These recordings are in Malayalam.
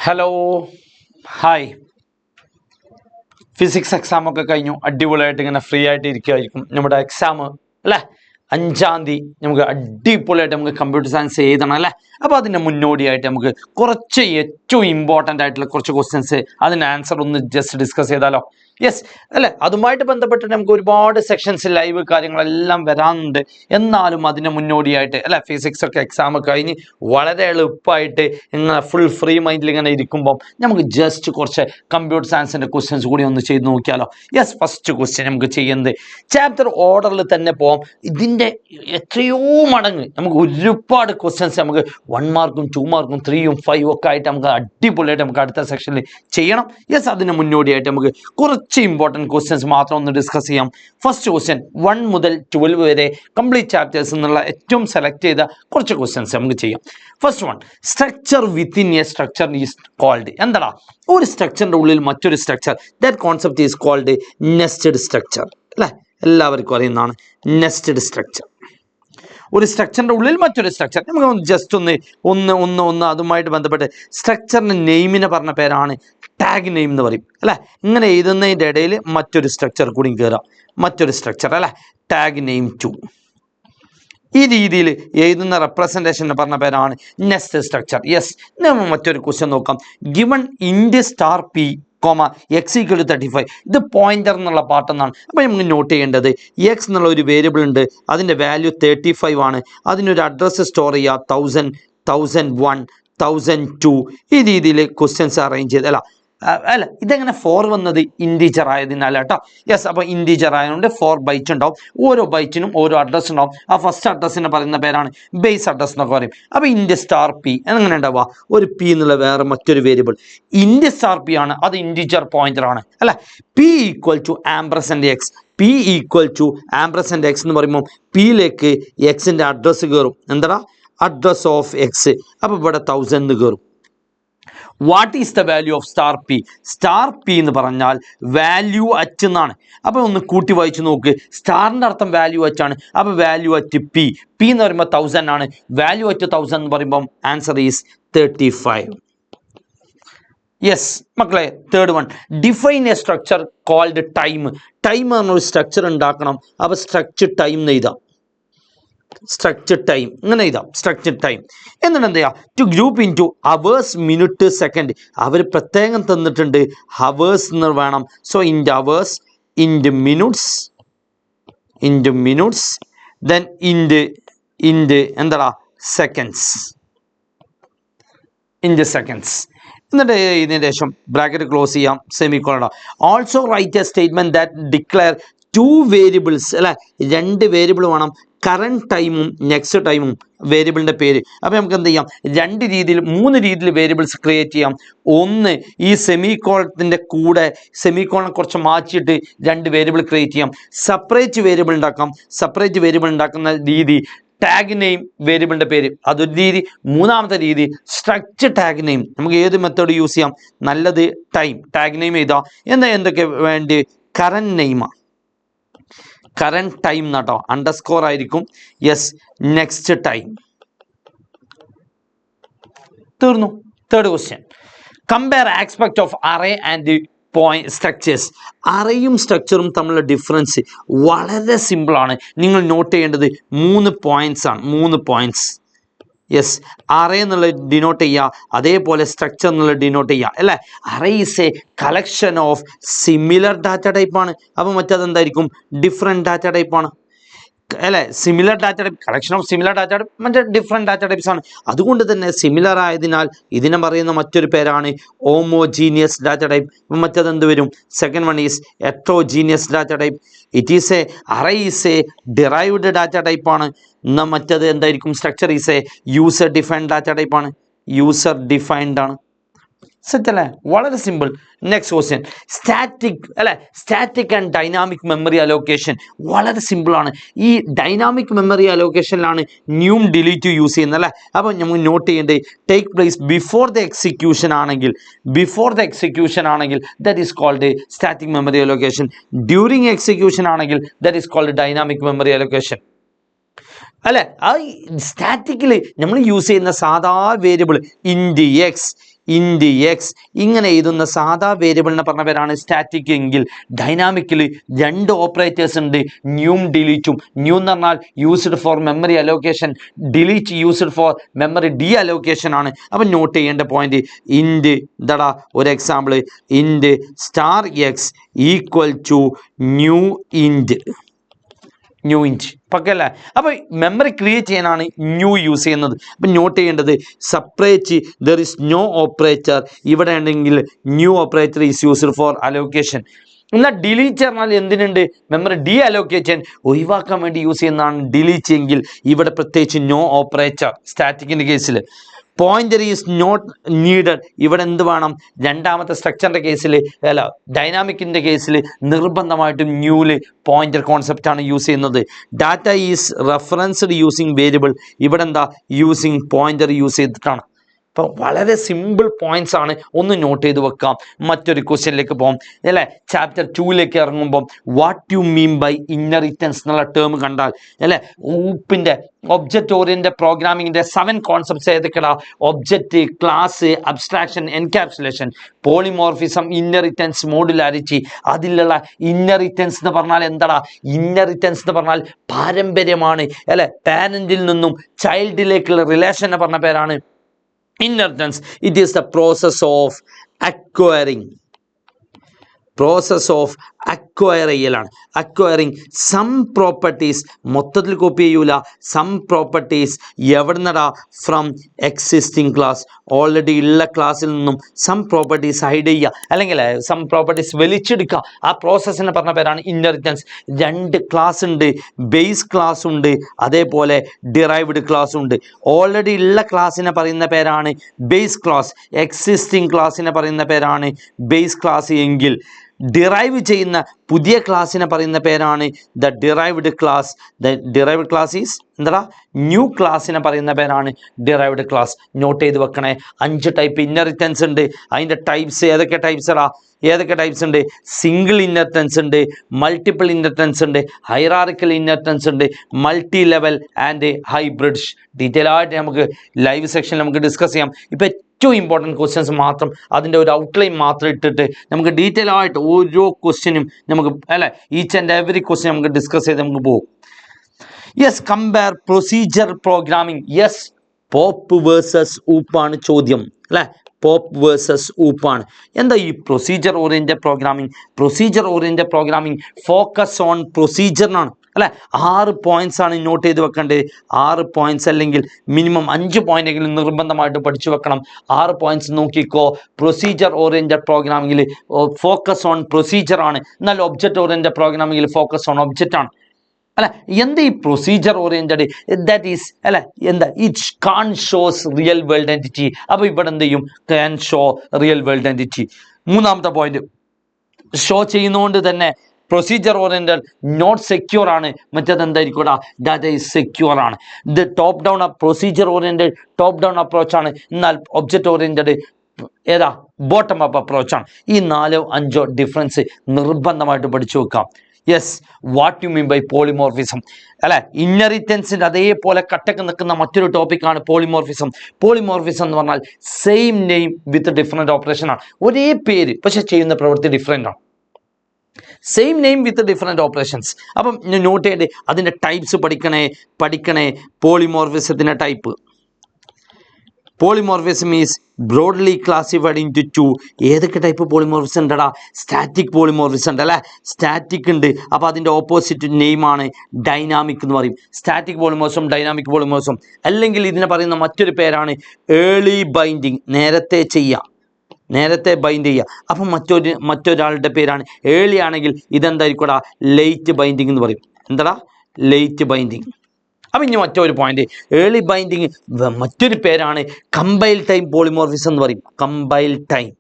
ഹലോ ഹായ് ഫിസിക്സ് എക്സാം ഒക്കെ കഴിഞ്ഞു അടിപൊളിയായിട്ട് ഇങ്ങനെ ഫ്രീ ആയിട്ട് ഇരിക്കുമായിരിക്കും നമ്മുടെ എക്സാം അല്ലേ 5-ാം തീയതി നമുക്ക് അടിപൊളിയായിട്ട് നമുക്ക് കമ്പ്യൂട്ടർ സയൻസ് എഴുതണം അല്ലേ അപ്പോൾ അതിൻ്റെ മുന്നോടിയായിട്ട് നമുക്ക് കുറച്ച് ഏറ്റവും ഇമ്പോർട്ടൻ്റ് ആയിട്ടുള്ള കുറച്ച് ക്വസ്റ്റ്യൻസ് അതിൻ്റെ ആൻസർ ഒന്ന് ജസ്റ്റ് ഡിസ്കസ് ചെയ്താലോ യെസ് അല്ലേ അതുമായിട്ട് ബന്ധപ്പെട്ട് നമുക്ക് ഒരുപാട് സെക്ഷൻസ് ലൈവ് കാര്യങ്ങളെല്ലാം വരാനുണ്ട് എന്നാലും അതിന് മുന്നോടിയായിട്ട് അല്ലെ ഫിസിക്സ് ഒക്കെ എക്സാം കഴിഞ്ഞ് വളരെ എളുപ്പമായിട്ട് ഇങ്ങനെ ഫുൾ ഫ്രീ മൈൻഡിൽ ഇങ്ങനെ ഇരിക്കുമ്പം നമുക്ക് ജസ്റ്റ് കുറച്ച് കമ്പ്യൂട്ടർ സയൻസിൻ്റെ ക്വസ്റ്റ്യൻസ് കൂടി ഒന്ന് ചെയ്ത് നോക്കിയാലോ യെസ് ഫസ്റ്റ് ക്വസ്റ്റ്യൻ നമുക്ക് ചെയ്യുന്നത് ചാപ്റ്റർ ഓർഡറിൽ തന്നെ പോകാം ഇതിൻ്റെ എത്രയോ മടങ്ങ് നമുക്ക് ഒരുപാട് ക്വസ്റ്റ്യൻസ് നമുക്ക് 1 മാർക്കും 2 മാർക്കും 3ഉം 5ഉം ഒക്കെ ആയിട്ട് നമുക്ക് അടിപൊളിയായിട്ട് നമുക്ക് അടുത്ത സെക്ഷനിൽ ചെയ്യണം യെസ് അതിന് മുന്നോടിയായിട്ട് നമുക്ക് കുറച്ച് ഇമ്പോർട്ടൻറ്റ് ക്വസ്റ്റ്യൻസ് മാത്രം ഒന്ന് ഡിസ്കസ് ചെയ്യാം ഫസ്റ്റ് ക്വസ്റ്റ്യൻ 1 മുതൽ 12 വരെ കംപ്ലീറ്റ് ചാപ്റ്റേഴ്സ് എന്നുള്ള ഏറ്റവും സെലക്ട് ചെയ്ത കുറച്ച് ക്വസ്റ്റ്യൻസ് നമുക്ക് ചെയ്യാം first one structure within a structure is called എന്താടാ ഒരു സ്ട്രക്ചറിൻ്റെ ഉള്ളിൽ മറ്റൊരു structure that concept is called nested structure അല്ലേ എല്ലാവർക്കും അറിയുന്നതാണ് നെസ്റ്റഡ് സ്ട്രക്ചർ ഒരു സ്ട്രക്ചറിൻ്റെ ഉള്ളിൽ മറ്റൊരു സ്ട്രക്ചർ നമുക്ക് ജസ്റ്റ് ഒന്ന് അതുമായിട്ട് ബന്ധപ്പെട്ട് സ്ട്രക്ചറിൻ്റെ നെയിമിനെ പറഞ്ഞ പേരാണ് ടാഗ് നെയിം എന്ന് പറയും അല്ലേ ഇങ്ങനെ എഴുതുന്നതിൻ്റെ ഇടയിൽ മറ്റൊരു സ്ട്രക്ചർ കൂടി കയറാം മറ്റൊരു സ്ട്രക്ചർ അല്ലേ ടാഗ് നെയിം 2 ഈ രീതിയിൽ എഴുതുന്ന റെപ്രസെൻറ്റേഷൻ പറഞ്ഞ പേരാണ് നെസ്റ്റഡ് സ്ട്രക്ചർ യെസ് നമ്മൾ മറ്റൊരു ക്വസ്റ്റ്യൻ നോക്കാം given int star p comma x equal to 35 ഇത് പോയിന്റർ എന്നുള്ള പാർട്ട് എന്നാണ് അപ്പോൾ നമുക്ക് നോട്ട് ചെയ്യേണ്ടത് എക്സ് എന്നുള്ള ഒരു വേരിയബിൾ ഉണ്ട് അതിൻ്റെ വാല്യൂ 35 ആണ് അതിനൊരു അഡ്രസ്സ് സ്റ്റോർ ചെയ്യുക 1000 1001 1002 ഈ രീതിയിൽ ക്വസ്റ്റ്യൻസ് അറേഞ്ച് ചെയ്ത് അല്ല ഇതെങ്ങനെ 4 വന്നത് ഇൻറ്റീജർ ആയതിനാൽ കേട്ടോ യെസ് അപ്പോൾ ഇൻറ്റീജർ ആയതുകൊണ്ട് 4 ബൈറ്റ് ഉണ്ടാവും ഓരോ ബൈറ്റിനും ഓരോ അഡ്രസ്സ് ഉണ്ടാവും ആ ഫസ്റ്റ് അഡ്രസ്സിനെ പറയുന്ന പേരാണ് ബേസ് അഡ്രസ് എന്നൊക്കെ പറയും അപ്പോൾ ഇൻഡ് സ്റ്റാർ പി എങ്ങനെ ഉണ്ടാവുക ഒരു പി എന്നുള്ള വേറെ മറ്റൊരു വേരിയബിൾ ഇൻഡ് സ്റ്റാർ പി ആണ് അത് ഇൻറ്റീജർ പോയിന്റർ ആണ് അല്ല p equal to ampersand x p equal to ampersand x എന്ന് പറയുമ്പോൾ പിയിലേക്ക് എക്സിൻ്റെ അഡ്രസ്സ് കയറും എന്താ അഡ്രസ് ഓഫ് എക്സ് അപ്പോൾ ഇവിടെ 1000 എന്ന് കയറും what is the value of star P എന്ന് പറഞ്ഞാൽ വാല്യൂ അറ്റ് എന്നാണ് അപ്പോൾ ഒന്ന് കൂട്ടി വായിച്ച് നോക്ക് സ്റ്റാറിൻ്റെ അർത്ഥം വാല്യൂ അറ്റ് ആണ് അപ്പോൾ വാല്യൂ അറ്റ് പി എന്ന് പറയുമ്പോൾ 1000 ആണ് വാല്യൂ അറ്റ് 1000 എന്ന് പറയുമ്പം ആൻസർ ഈസ് 35 യെസ് മക്കളെ third one define a structure called time എന്നൊരു സ്ട്രക്ചർ ഉണ്ടാക്കണം അപ്പോൾ സ്ട്രക്ചർ ടൈം എന്ന് എഴുതാം സ്ട്രക്ചർ ടൈം ഇങ്ങനെ എഴുതാം സ്ട്രക്ചർ ടൈം എന്നിട്ട് എന്ത് ചെയ്യുക to group into hours minute second അവർ പ്രത്യേകം തന്നിട്ടുണ്ട് ഹവേഴ്സ് എന്ന് വേണം so into hours into minutes then into എന്താ സെക്കൻഡ്സ് എന്നിട്ട് ഇതിന് ശേഷം ബ്രാക്കറ്റ് ക്ലോസ് ചെയ്യാം semicolon also write a statement that declare 2 variables അല്ലെ 2 വേരിയബിൾ വേണം കറണ്ട് ടൈമും നെക്സ്റ്റ് ടൈമും വേരിയബിളിൻ്റെ പേര് അപ്പോൾ നമുക്ക് എന്ത് ചെയ്യാം 3 രീതിയിൽ വേരിയബിൾസ് ക്രിയേറ്റ് ചെയ്യാം ഒന്ന് ഈ സെമിക്കോളത്തിൻ്റെ കൂടെ സെമിക്കോളൻ കുറച്ച് മാറ്റിയിട്ട് 2 വേരിയബിൾ ക്രിയേറ്റ് ചെയ്യാം സെപ്പറേറ്റ് വേരിയബിൾ ഉണ്ടാക്കുന്ന രീതി ടാഗ് നെയിം വേരിയബിളിൻ്റെ പേര് അതൊരു രീതി മൂന്നാമത്തെ രീതി സ്ട്രക്ചർ ടാഗ് നെയിം നമുക്ക് ഏത് മെത്തേഡ് യൂസ് ചെയ്യാം നല്ലത് ടാഗ് നെയിം എഴുതാം എന്തൊക്കെ വേണ്ടി കറണ്ട് ടൈം എന്നാട്ടോ അണ്ടർസ്കോർ ആയിരിക്കും യെസ് നെക്സ്റ്റ് ടൈം തീർന്നു third question compare aspect of array and structures അറേയും സ്ട്രക്ചറും തമ്മിലുള്ള ഡിഫറൻസ് വളരെ സിമ്പിളാണ് നിങ്ങൾ നോട്ട് ചെയ്യേണ്ടത് 3 പോയിന്റ്സ് യെസ് അറേ എന്നുള്ളത് ഡിനോട്ട് ചെയ്യുക അതേപോലെ സ്ട്രക്ചർ എന്നുള്ളത് ഡിനോട്ട് ചെയ്യുക അല്ലേ array is a collection of similar data ടൈപ്പാണ് അപ്പോൾ മറ്റേതെന്തായിരിക്കും ഡിഫറെൻറ്റ് ഡാറ്റ ടൈപ്പാണ് അല്ലേ similar data type collection of similar data type മറ്റേ ഡിഫറെൻറ്റ് ഡാറ്റ ടൈപ്സ് ആണ് അതുകൊണ്ട് തന്നെ സിമിലർ ആയതിനാൽ ഇതിനെ പറയുന്ന മറ്റൊരു പേരാണ് ഹോമോജീനിയസ് ഡാറ്റ ടൈപ്പ് മറ്റേത് എന്ത് വരും second one is heterogeneous data type it is a array is a derived data ടൈപ്പാണ് എന്നാൽ മറ്റേത് എന്തായിരിക്കും structure is a user defined data ടൈപ്പാണ് യൂസർ ഡിഫൈൻഡ് ആണ് സെറ്റ് അല്ലേ വളരെ simple next question static and dynamic memory allocation വളരെ സിമ്പിളാണ് ഈ ഡൈനാമിക് മെമ്മറി അലോക്കേഷനിലാണ് ന്യൂം ഡിലീറ്റ് യൂസ് ചെയ്യുന്നത് അല്ലേ അപ്പോൾ നമുക്ക് നോട്ട് ചെയ്യേണ്ടത് take place before the execution ആണെങ്കിൽ that is called static memory allocation during execution ആണെങ്കിൽ that is called dynamic memory allocation അല്ലെ ആ സ്റ്റാറ്റിക്കലി നമ്മൾ യൂസ് ചെയ്യുന്ന സാധാ variable int x int x ഇങ്ങനെ എഴുതുന്ന സാധാ വേരിയബിളിനെ പറഞ്ഞ പേരാണ് സ്റ്റാറ്റിക് എങ്കിൽ ഡൈനാമിക്കലി രണ്ട് ഓപ്പറേറ്റേഴ്സ് ഉണ്ട്, ന്യൂം ഡിലീറ്റും. ന്യൂ എന്ന് പറഞ്ഞാൽ used for memory allocation, delete used for memory D allocation ആണ്. അപ്പം നോട്ട് ചെയ്യേണ്ട പോയിന്റ് ഇൻഡ് എന്താടാ ഒരു example int star x equal to new int പക്കല്ലേ. അപ്പോൾ മെമ്മറി ക്രിയേറ്റ് ചെയ്യാനാണ് ന്യൂ യൂസ് ചെയ്യുന്നത്. അപ്പം നോട്ട് ചെയ്യേണ്ടത് separate there is no operator ഇവിടെ ഉണ്ടെങ്കിൽ new operator is used for allocation. എന്നാൽ ഡിലീറ്റ് പറഞ്ഞാൽ എന്തിനുണ്ട്, മെമ്മറി ഡി അലോക്കേറ്റ് ചെയ്യാൻ ഒഴിവാക്കാൻ വേണ്ടി യൂസ് ചെയ്യുന്നതാണ് ഡിലീറ്റ് എങ്കിൽ ഇവിടെ പ്രത്യേകിച്ച് നോ ഓപ്പറേറ്റർ സ്റ്റാറ്റിക്കിൻ്റെ കേസിൽ. പോയിന്റർ ഈസ് നോട്ട് നീഡഡ് ഇവിടെ എന്ത് വേണം, രണ്ടാമത്തെ സ്ട്രക്ചറിൻ്റെ കേസിൽ അല്ല ഡൈനാമിക്കിൻ്റെ കേസിൽ നിർബന്ധമായിട്ടും ന്യൂല് പോയിന്റർ കോൺസെപ്റ്റാണ് യൂസ് ചെയ്യുന്നത്. Data is referenced using variable ഇവിടെ എന്താ യൂസിങ് പോയിന്റർ യൂസ് ചെയ്തിട്ടാണ്. അപ്പോൾ വളരെ സിമ്പിൾ പോയിന്റ്സ് ആണ്, ഒന്ന് നോട്ട് ചെയ്ത് വെക്കാം. മറ്റൊരു ക്വസ്റ്റ്യനിലേക്ക് പോകാം അല്ലേ. ചാപ്റ്റർ 2ലേക്ക് ഇറങ്ങുമ്പം what you mean by inheritance എന്നുള്ള ടേം കണ്ടാൽ അല്ലേ, ഊപ്പിൻ്റെ ഒബ്ജക്റ്റ് ഓറിയന്റഡ് പ്രോഗ്രാമിങ്ങിൻ്റെ 7 കോൺസെപ്റ്റ്സ് ഏതൊക്കെയാ, object, class, abstraction, encapsulation, polymorphism, inheritance, modularity. അതിലുള്ള ഇൻഹെറിറ്റൻസ് എന്ന് പറഞ്ഞാൽ എന്താടാ, ഇൻഹെറിറ്റൻസ് എന്ന് പറഞ്ഞാൽ പാരമ്പര്യമാണ് അല്ലേ, പാരന്റിൽ നിന്നും ചൈൽഡിലേക്കുള്ള റിലേഷൻ പറഞ്ഞ പേരാണ് inheritance. It is the process of acquiring acquiring some properties മൊത്തത്തിൽ കോപ്പി ചെയ്യൂല, സം പ്രോപ്പർട്ടീസ് എവിടുന്നടാ, ഫ്രം എക്സിസ്റ്റിംഗ് ക്ലാസ് ഓൾറെഡി ഉള്ള ക്ലാസ്സിൽ നിന്നും സം പ്രോപ്പർട്ടീസ് ഹൈഡ് ചെയ്യുക അല്ലെങ്കിൽ സം പ്രോപ്പർട്ടീസ് വലിച്ചെടുക്കുക. ആ പ്രോസസ്സിനെ പറഞ്ഞ പേരാണ് ഇൻഹെറിറ്റൻസ്. 2 ക്ലാസ് ഉണ്ട്, ബേസ് ക്ലാസ് ഉണ്ട്, അതേപോലെ ഡിറൈവ്ഡ് ക്ലാസ് ഉണ്ട്. ഓൾറെഡി ഉള്ള ക്ലാസ്സിനെ പറയുന്ന പേരാണ് ബേസ് ക്ലാസ്, എക്സിസ്റ്റിംഗ് ക്ലാസ്സിനെ പറയുന്ന പേരാണ് ബേസ് ക്ലാസ് എങ്കിൽ ഡിറൈവ് ചെയ്യുന്ന പുതിയ ക്ലാസ്സിനെ പറയുന്ന പേരാണ് the derived class. The derived class is എന്താ, ന്യൂ ക്ലാസ്സിനെ പറയുന്ന പേരാണ് ഡിറൈവ്ഡ് ക്ലാസ്. നോട്ട് ചെയ്ത് വെക്കണേ. 5 ടൈപ്പ് ഇൻഹെറിറ്റൻസ് ഉണ്ട്. അതിൻ്റെ ടൈപ്സ് ഏതൊക്കെ ടൈപ്സ് ഉണ്ട്, സിംഗിൾ ഇൻഹെറിറ്റൻസ് ഉണ്ട്, മൾട്ടിപ്പിൾ ഇൻഹെറിറ്റൻസ് ഉണ്ട്, ഹൈറാർക്കിക്കൽ ഇൻഹെറിറ്റൻസ് ഉണ്ട്, multi level and hybrid. Detail ആയിട്ട് നമുക്ക് ലൈവ് സെക്ഷനിൽ നമുക്ക് ഡിസ്കസ് ചെയ്യാം. ഇപ്പം ഏറ്റവും ഇമ്പോർട്ടൻറ്റ് ക്വസ്റ്റ്യൻസ് മാത്രം അതിൻ്റെ ഒരു ഔട്ട്ലൈൻ മാത്രം ഇട്ടിട്ട് നമുക്ക് ഡീറ്റെയിൽ ആയിട്ട് ഓരോ ക്വസ്റ്റ്യനും നമുക്ക് അല്ലേ ഈച്ച് ആൻഡ് എവറി ക്വസ്റ്റ്യൻ നമുക്ക് ഡിസ്കസ് ചെയ്ത് നമുക്ക് പോകും. Yes, compare procedure programming. Yes, pop versus ഊപ്പാണ് ചോദ്യം അല്ലേ, പോപ്പ് വേഴ്സസ് ഊപ്പാണ്. എന്താ ഈ procedure oriented programming focus on പ്രൊസീജിയറിനാണ് അല്ലേ. 6 പോയിന്റ്സ് ആണ് നോട്ട് ചെയ്ത് വെക്കേണ്ടത്. 6 പോയിന്റ്സ് അല്ലെങ്കിൽ മിനിമം 5 പോയിന്റെങ്കിലും നിർബന്ധമായിട്ട് പഠിച്ചു വെക്കണം. 6 പോയിന്റ്സ് നോക്കിക്കോ. പ്രൊസീജിയർ ഓറിയന്റഡ് പ്രോഗ്രാമിംഗിൽ ഫോക്കസ് ഓൺ പ്രൊസീജിയർ ആണ്, എന്നാൽ ഒബ്ജക്റ്റ് ഓറിയന്റഡ് പ്രോഗ്രാമിംഗിൽ ഫോക്കസ് ഓൺ ഒബ്ജക്റ്റ് ആണ് അല്ല. എന്താ ഈ പ്രൊസീജിയർ ഓറിയന്റഡ്, ദാറ്റ് ഈസ് അല്ല എന്താ, it can shows real world entity. അപ്പോൾ ഇവിടെ എന്ത് ചെയ്യും, can show real world entity. 3ാമത്തെ പോയിന്റ്, ഷോ ചെയ്യുന്നതുകൊണ്ട് തന്നെ പ്രൊസീജിയർ ഓറിയന്റഡ് നോട്ട് സെക്യൂർ ആണ്, മറ്റേത് എന്തായിരിക്കും, ഡാറ്റ ഈസ് സെക്യൂർ ആണ്. ഇത് top down procedure oriented top down approach ആണ്, എന്നാൽ ഒബ്ജക്റ്റ് ഓറിയന്റഡ് ഏതാ, ബോട്ടം അപ്പ് അപ്രോച്ച് ആണ്. ഈ 4-5 ഡിഫറൻസ് നിർബന്ധമായിട്ട് പഠിച്ചു വെക്കാം. Yes, what you mean by polymorphism അല്ലെ. ഇൻഹെറിറ്റൻസിൻ്റെ അതേപോലെ കട്ടക്ക് നിൽക്കുന്ന മറ്റൊരു ടോപ്പിക്കാണ് പോളിമോർഫിസം. പോളിമോർഫിസം എന്ന് പറഞ്ഞാൽ same name with different operation ആണ്. ഒരേ പേര് പക്ഷെ ചെയ്യുന്ന പ്രവൃത്തി ഡിഫറെൻ്റ് ആണ്. Same name with different operations. അപ്പം നോട്ട് ചെയ്യേണ്ടത് അതിൻ്റെ ടൈപ്സ് പഠിക്കണേ. പോളിമോർഫിസത്തിൻ്റെ type, polymorphism is broadly classified in to 2. ഏതൊക്കെ ടൈപ്പ് പോളിമോർഫിസം ഉണ്ടടാ, സ്റ്റാറ്റിക് പോളിമോർഫിസം ഉണ്ട് അല്ലേ, സ്റ്റാറ്റിക് ഉണ്ട്. അപ്പോൾ അതിൻ്റെ ഓപ്പോസിറ്റ് നെയിമാണ് ഡൈനാമിക് എന്ന് പറയും. Static polymorphism, dynamic polymorphism. അല്ലെങ്കിൽ ഇതിനെ പറയുന്ന മറ്റൊരു പേരാണ് ഏർലി ബൈൻഡിങ്, നേരത്തെ ബൈൻഡ് ചെയ്യുക. അപ്പം മറ്റൊരാളുടെ പേരാണ് ഏർലി ആണെങ്കിൽ ഇതെന്തായിരിക്കും, ലേറ്റ് ബൈൻഡിങ് എന്ന് പറയും. എന്താടാ, ലേറ്റ് ബൈൻഡിങ്. അപ്പം ഇനി മറ്റൊരു പോയിന്റ്, ഏർലി ബൈൻഡിങ് മറ്റൊരു പേരാണ് കമ്പൈൽ ടൈം പോളിമോർഫിസം എന്ന് പറയും. Compile time.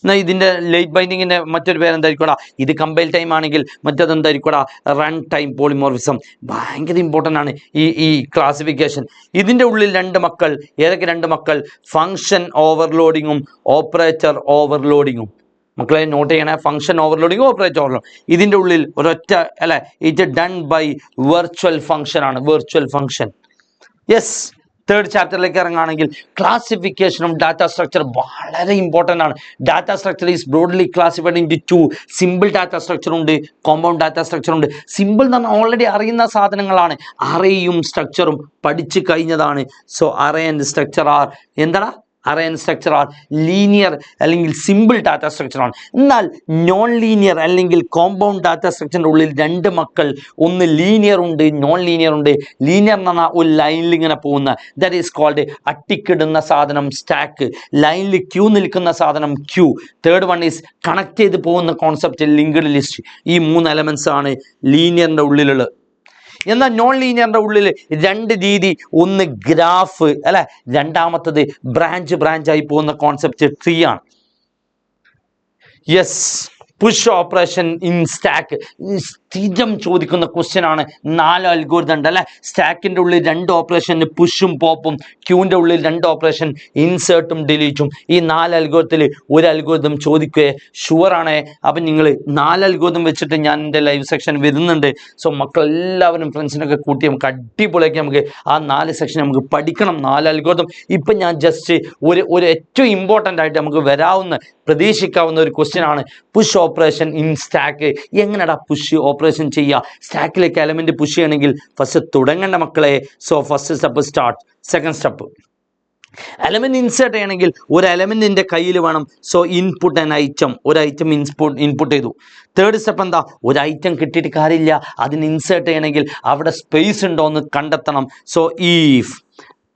എന്നാൽ ഇതിൻ്റെ ലേറ്റ് ബൈൻഡിങ്ങിൻ്റെ മറ്റൊരു പേരെന്തായിരിക്കും, ഇത് കമ്പൈൽ ടൈം ആണെങ്കിൽ മറ്റേതെന്തായിരിക്കും, റൺ ടൈം പോളിമോർഫിസം. ഭയങ്കര ഇമ്പോർട്ടൻ്റ് ആണ് ഈ ക്ലാസിഫിക്കേഷൻ. ഇതിൻ്റെ ഉള്ളിൽ 2 മക്കൾ, ഏതൊക്കെ 2 മക്കൾ, ഫങ്ഷൻ ഓവർലോഡിങ്ങും ഓപ്പറേറ്റർ ഓവർലോഡിങ്ങും. മക്കളെ നോട്ട് ചെയ്യണേ, ഫംഗ്ഷൻ ഓവർലോഡിങ്, ഓപ്പറേറ്റർ ഓവർലോഡ്. ഇതിൻ്റെ ഉള്ളിൽ ഒരൊറ്റ അല്ലെ, it done by virtual function ആണ്, വെർച്വൽ ഫംഗ്ഷൻ. യെസ്, തേർഡ് ചാപ്റ്ററിലേക്ക് ഇറങ്ങുകയാണെങ്കിൽ ക്ലാസിഫിക്കേഷൻ ഓഫ് ഡാറ്റ സ്ട്രക്ചർ വളരെ ഇമ്പോർട്ടൻ്റ് ആണ്. Data structure is broadly classified in to simple data structure ഉണ്ട്, കോമ്പൗണ്ട് ഡാറ്റ സ്ട്രക്ചർ ഉണ്ട്. സിമ്പിൾ എന്ന് പറഞ്ഞാൽ ഓൾറെഡി അറിയുന്ന സാധനങ്ങളാണ്, അറേയും സ്ട്രക്ചറും പഠിച്ചു കഴിഞ്ഞതാണ്. So array and structure are എന്താണ്? Array and structure are linear അല്ലെങ്കിൽ സിമ്പിൾ ഡാറ്റ സ്ട്രക്ചറാണ്. എന്നാൽ നോൺ ലീനിയർ അല്ലെങ്കിൽ കോമ്പൗണ്ട് ഡാറ്റ സ്ട്രക്ചറിൻ്റെ ഉള്ളിൽ രണ്ട് മക്കൾ, ഒന്ന് ലീനിയർ ഉണ്ട്, നോൺ ലീനിയർ ഉണ്ട്. ലീനിയർ എന്ന് പറഞ്ഞാൽ ഒരു ലൈനിൽ ഇങ്ങനെ പോകുന്ന, ദാറ്റ് ഈസ് കോൾഡ് അട്ടിക്കിടുന്ന സാധനം സ്റ്റാക്ക്, ലൈനിൽ ക്യൂ നിൽക്കുന്ന സാധനം queue. Third one is connect ചെയ്ത് പോകുന്ന കോൺസെപ്റ്റ് ലിങ്ക്ഡ് ലിസ്റ്റ്. ഈ 3 എലമെന്റ്സ് ആണ് ലീനിയറിൻ്റെ ഉള്ളിലുള്ളത്. എന്നാൽ നോൺ ലീനിയറിന്റെ ഉള്ളിൽ രണ്ട് രീതി, ഒന്ന് ഗ്രാഫ് അല്ലെ, രണ്ടാമത്തത് ബ്രാഞ്ച് ആയി പോകുന്ന കോൺസെപ്റ്റ് ട്രീ ആണ്. Yes, push operation in stack സ്ഥിരം ചോദിക്കുന്ന ക്വസ്റ്റ്യൻ ആണ്. 4 അൽഗോരിതം ഉണ്ട് അല്ലെ. സ്റ്റാക്കിന്റെ ഉള്ളിൽ 2 ഓപ്പറേഷൻ പുഷും പോപ്പും, ക്യൂവിന്റെ ഉള്ളിൽ 2 ഓപ്പറേഷൻ ഇൻസേർട്ടും ഡിലീറ്റും. ഈ 4 അൽഗോരിതത്തിൽ ഒരു അൽഗോരിതം ചോദിക്കുകയെ ഷുവറാണ്. അപ്പം നിങ്ങൾ 4 അൽഗോരിതം വെച്ചിട്ട് ഞാൻ എൻ്റെ ലൈവ് സെക്ഷൻ വരുന്നുണ്ട്. സോ മക്കളെല്ലാവരും ഫ്രണ്ട്സിനൊക്കെ കൂട്ടി നമുക്ക് അടിപൊളിയാക്കി നമുക്ക് ആ 4 സെക്ഷൻ നമുക്ക് പഠിക്കണം. 4 അൽഗോരിതം ഇപ്പം ഞാൻ ജസ്റ്റ് ഒരു ഏറ്റവും ഇമ്പോർട്ടൻ്റ് ആയിട്ട് നമുക്ക് പ്രതീക്ഷിക്കാവുന്ന ഒരു ക്വസ്റ്റ്യൻ ആണ് പുഷ് ഓപ്പറേഷൻ ഇൻ സ്റ്റാക്ക്. എങ്ങനെയാ പുഷ് ഓപ്പറേഷൻ ചെയ്യുക? സ്റ്റാക്കിലേക്ക് എലമെന്റ് പുഷ് ചെയ്യണമെങ്കിൽ ഫസ്റ്റ് തുടങ്ങേണ്ട മക്കളെ. So first step start. Second step element insert ചെയ്യണമെങ്കിൽ ഒരു എലമെന്റിന്റെ കയ്യിൽ വേണം. സോ ഇൻപുട്ട് ആൻഡ് ഐറ്റം, ഒരു ഐറ്റം ഇൻപുട്ട് ചെയ്തു. തേർഡ് സ്റ്റെപ്പ് എന്താ? ഒരു ഐറ്റം കിട്ടിയിട്ട് കാര്യമില്ല, അതിന് ഇൻസേർട്ട് ചെയ്യണമെങ്കിൽ അവിടെ സ്പേസ് ഉണ്ടോ എന്ന് കണ്ടെത്തണം. സോ ഈഫ്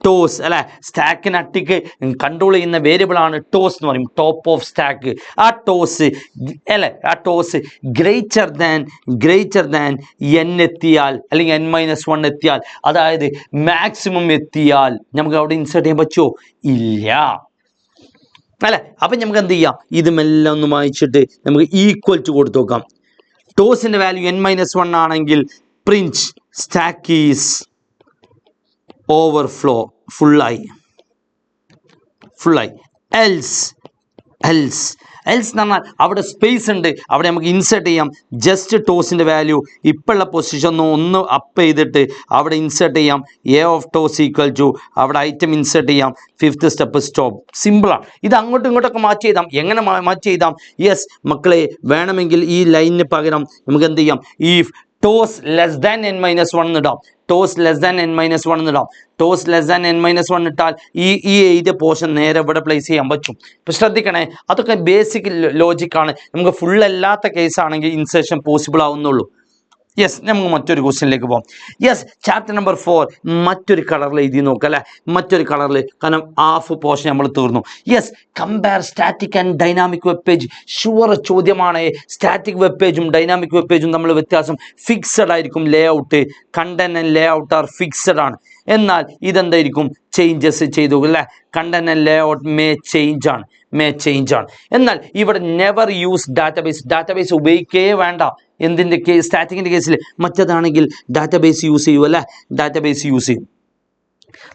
ടോസ് അല്ലെ, സ്റ്റാക്കിന് അട്ടിക്ക് കൺട്രോൾ ചെയ്യുന്ന വേരിയബിൾ ആണ് ടോസ് എന്ന് പറയും, ടോപ്പ് ഓഫ് സ്റ്റാക്ക്. ആ ടോസ് അല്ലെ, ആ ടോസ് ഗ്രേറ്റർ ദാൻ n എത്തിയാൽ അല്ലെങ്കിൽ n-1 എത്തിയാൽ, അതായത് മാക്സിമം എത്തിയാൽ നമുക്ക് അവിടെ ഇൻസേർട്ട് ചെയ്യാൻ പറ്റുമോ? ഇല്ല അല്ലെ. അപ്പം നമുക്ക് എന്ത് ചെയ്യാം? ഇതുമെല്ലാം ഒന്ന് വായിച്ചിട്ട് നമുക്ക് ഈക്വൽ ടു കൊടുത്തു നോക്കാം. ടോസിന്റെ വാല്യൂ n-1 ആണെങ്കിൽ പ്രിന്റ് സ്റ്റാക്ക് ഈസ് ഓവർഫ്ലോ, ഫുള്ളായി. എൽസ് എന്ന് പറഞ്ഞാൽ അവിടെ സ്പേസ് ഉണ്ട്, അവിടെ നമുക്ക് ഇൻസേർട്ട് ചെയ്യാം. ജസ്റ്റ് ടോസിൻ്റെ വാല്യൂ ഇപ്പോഴുള്ള പൊസിഷൻ ഒന്ന് അപ്പ് ചെയ്തിട്ട് അവിടെ ഇൻസേർട്ട് ചെയ്യാം. A of TOS equal to അവിടെ ഐറ്റം ഇൻസേർട്ട് ചെയ്യാം. Fifth step stop. സിമ്പിളാണ്. ഇത് അങ്ങോട്ടും ഇങ്ങോട്ടൊക്കെ മാറ്റി ചെയ്താം. എങ്ങനെ മാറ്റി ചെയ്താം? യെസ് മക്കളെ, വേണമെങ്കിൽ ഈ ലൈനിന് പകരം നമുക്ക് എന്ത് ചെയ്യാം? ഈ ടോസ് ലെസ് ദാൻ n-1 ഇടാം. ടോസ് ലെസ് ദാൻ n-1 ഇടാം. ടോസ് ലെസ് ദാൻ n-1 ഇട്ടാൽ ഈ എഴുതിയ പോർഷൻ നേരെ ഇവിടെ പ്ലേസ് ചെയ്യാൻ പറ്റും. ഇപ്പം ശ്രദ്ധിക്കണേ, അതൊക്കെ ബേസിക് ലോജിക്കാണ്. നമുക്ക് ഫുൾ അല്ലാത്ത കേസാണെങ്കിൽ ഇൻസേർഷൻ പോസിബിൾ ആവുന്നുള്ളൂ. യെസ്, നമുക്ക് മറ്റൊരു ക്വസ്റ്റ്യനിലേക്ക് പോകാം. യെസ്, ചാപ്റ്റർ നമ്പർ 4 മറ്റൊരു കളറിൽ എഴുതി നോക്കുക അല്ലെ. മറ്റൊരു കളറിൽ, കാരണം ഹാഫ് പോർഷൻ നമ്മൾ തീർന്നു. Yes, compare static and dynamic web page. Sure ചോദ്യമാണ്. സ്റ്റാറ്റിക് വെബ് പേജും ഡൈനാമിക് വെബ് പേജും തമ്മിൽ വ്യത്യാസം. ഫിക്സഡ് ആയിരിക്കും ലേ out. Content and Leh out are fixed ആണ്. എന്നാൽ ഇതെന്തായിരിക്കും? ചേഞ്ചസ് ചെയ്തു അല്ലെ. Content and Leh out may change ആണ്. എന്നാൽ ഇവിടെ നെവർ യൂസ് ഡാറ്റാബേസ് ഉപയോഗിക്കേ വേണ്ട. എന്തിൻ്റെ കേസ്? സ്റ്റാറ്റിക്കിൻ്റെ കേസിൽ. മറ്റേതാണെങ്കിൽ ഡാറ്റാബേസ് യൂസ് ചെയ്യൂ അല്ലേ, ഡാറ്റാബേസ് യൂസ് ചെയ്യും.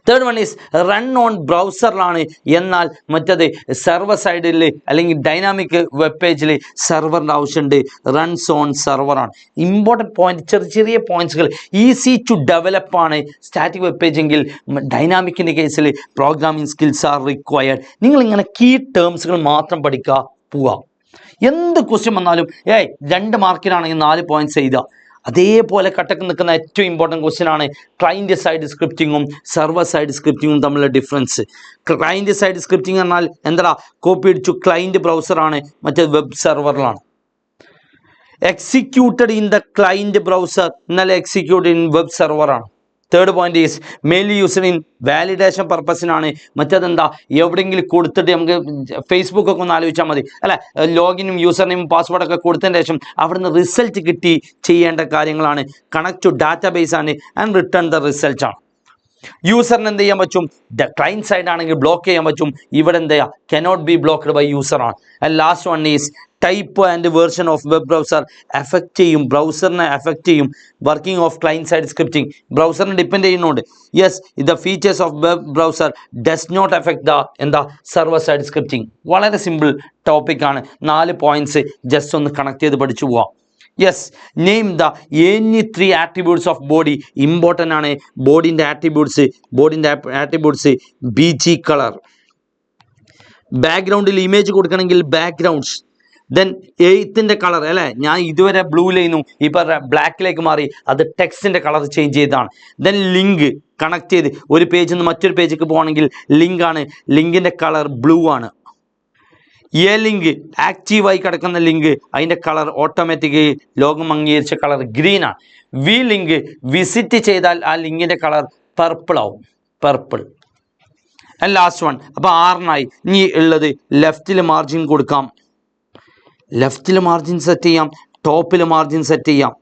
Third one is run on ബ്രൗസറിലാണ്. എന്നാൽ മറ്റത് സെർവർ സൈഡിൽ അല്ലെങ്കിൽ ഡൈനാമിക് വെബ് പേജിൽ സെർവറിൻ്റെ ആവശ്യമുണ്ട്. റൺസ് ഓൺ സെർവറാണ്. ഇമ്പോർട്ടൻറ്റ് പോയിന്റ്, ചെറിയ പോയിന്റ്സുകൾ. ഈസി ടു ഡെവലപ്പ് ആണ് സ്റ്റാറ്റിക് വെബ് പേജ് എങ്കിൽ. ഡൈനാമിക്കിൻ്റെ കേസിൽ പ്രോഗ്രാമിംഗ് സ്കിൽസ് ആർ റിക്വയർഡ്. നിങ്ങളിങ്ങനെ കീ ടേംസുകൾ മാത്രം പഠിക്കുക, പോവുക. എന്ത് ക്വസ്റ്റ്യൻ വന്നാലും 2 മാർക്കിനാണെങ്കിൽ 4 പോയിന്റ്സ് എഴുതുക. അതേപോലെ കട്ടക്ക് നിൽക്കുന്ന ഏറ്റവും ഇമ്പോർട്ടൻറ്റ് ക്വസ്റ്റ്യൻ ആണ് ക്ലൈൻറ്റ് സൈഡ് സ്ക്രിപ്റ്റിങ്ങും സെർവർ സൈഡ് സ്ക്രിപ്റ്റിങ്ങും തമ്മിലുള്ള ഡിഫറൻസ്. ക്ലൈൻറ്റ് സൈഡ് സ്ക്രിപ്റ്റിംഗ് എന്നാൽ എന്താ? കോപ്പി അടിച്ചു ക്ലൈൻറ്റ് ബ്രൗസറാണ്, മറ്റേ വെബ് സെർവറിലാണ്. Executed in the client browser, എന്നാൽ എക്സിക്യൂട്ടഡ് ഇൻ വെബ് സെർവറാണ്. Third point is mainly used in validation പർപ്പസിനാണ്. മറ്റേതെന്താ? എവിടെയെങ്കിലും കൊടുത്തിട്ട് നമുക്ക് ഫേസ്ബുക്ക് ഒക്കെ ഒന്ന് ആലോചിച്ചാൽ മതി അല്ലെ. ലോഗിനും യൂസർ നെയിം പാസ്വേഡൊക്കെ കൊടുത്തതിന് ശേഷം അവിടുന്ന് റിസൾട്ട് കിട്ടി ചെയ്യേണ്ട കാര്യങ്ങളാണ്. കണക്ട് ടു ഡാറ്റാബേസ് ആണ് ആൻഡ് റിട്ടേൺ ദ റിസൾട്ട് ആണ്. യൂസറിന് എന്ത് ചെയ്യാൻ പറ്റും? ക്ലൈൻറ്റ് സൈഡ് ആണെങ്കിൽ ബ്ലോക്ക് ചെയ്യാൻ പറ്റും. ഇവിടെ എന്താ? Cannot be blocked by user ആണ്. And last one is type and version of web browser. Effect ചെയ്യും, ബ്രൗസറിനെ എഫക്റ്റ് ചെയ്യും. Working of client side scripting ബ്രൗസറിനെ ഡിപ്പെൻഡ് ചെയ്യുന്നുണ്ട്. Yes, the features of web browser does not effect the server side scripting. വളരെ സിമ്പിൾ ടോപ്പിക്കാണ്. 4 പോയിന്റ്സ് ജസ്റ്റ് ഒന്ന് കണക്ട് ചെയ്ത് പഠിച്ചു പോവാം. Yes, name the any 3 attributes of body. Important ആണ് ബോഡിൻ്റെ ആട്രിബ്യൂട്ട്സ്. BG കളർ, ബാക്ക്ഗ്രൗണ്ടിൽ ഇമേജ് കൊടുക്കണമെങ്കിൽ ബാക്ക്ഗ്രൗണ്ട്സ്. ദെൻ എയ്ത്തിൻ്റെ കളർ അല്ലേ, ഞാൻ ഇതുവരെ ബ്ലൂയിലായിരുന്നു, ഇപ്പോൾ ബ്ലാക്കിലേക്ക് മാറി, അത് ടെക്സ്റ്റിൻ്റെ കളർ ചേഞ്ച് ചെയ്തതാണ്. ദെൻ ലിങ്ക് കണക്ട് ചെയ്ത് ഒരു പേജിൽ നിന്ന് മറ്റൊരു പേജിലേക്ക് പോകണമെങ്കിൽ ലിങ്കാണ്, ലിങ്കിൻ്റെ കളർ ബ്ലൂ ആണ്. എ ലിങ്ക് ആക്റ്റീവായി കിടക്കുന്ന ലിങ്ക്, അതിൻ്റെ കളർ ഓട്ടോമാറ്റിക് ലോകം അംഗീകരിച്ച കളർ ഗ്രീൻ ആണ്. വി ലിങ്ക് വിസിറ്റ് ചെയ്താൽ ആ ലിങ്കിൻ്റെ കളർ പർപ്പിൾ ആവും, പർപ്പിൾ. And last one. അപ്പോൾ 6 ഇനി ഉള്ളത് ലെഫ്റ്റിൽ മാർജിൻ കൊടുക്കാം, ലെഫ്റ്റിൽ മാർജിൻ സെറ്റ് ചെയ്യാം, ടോപ്പിൽ മാർജിൻ സെറ്റ് ചെയ്യാം.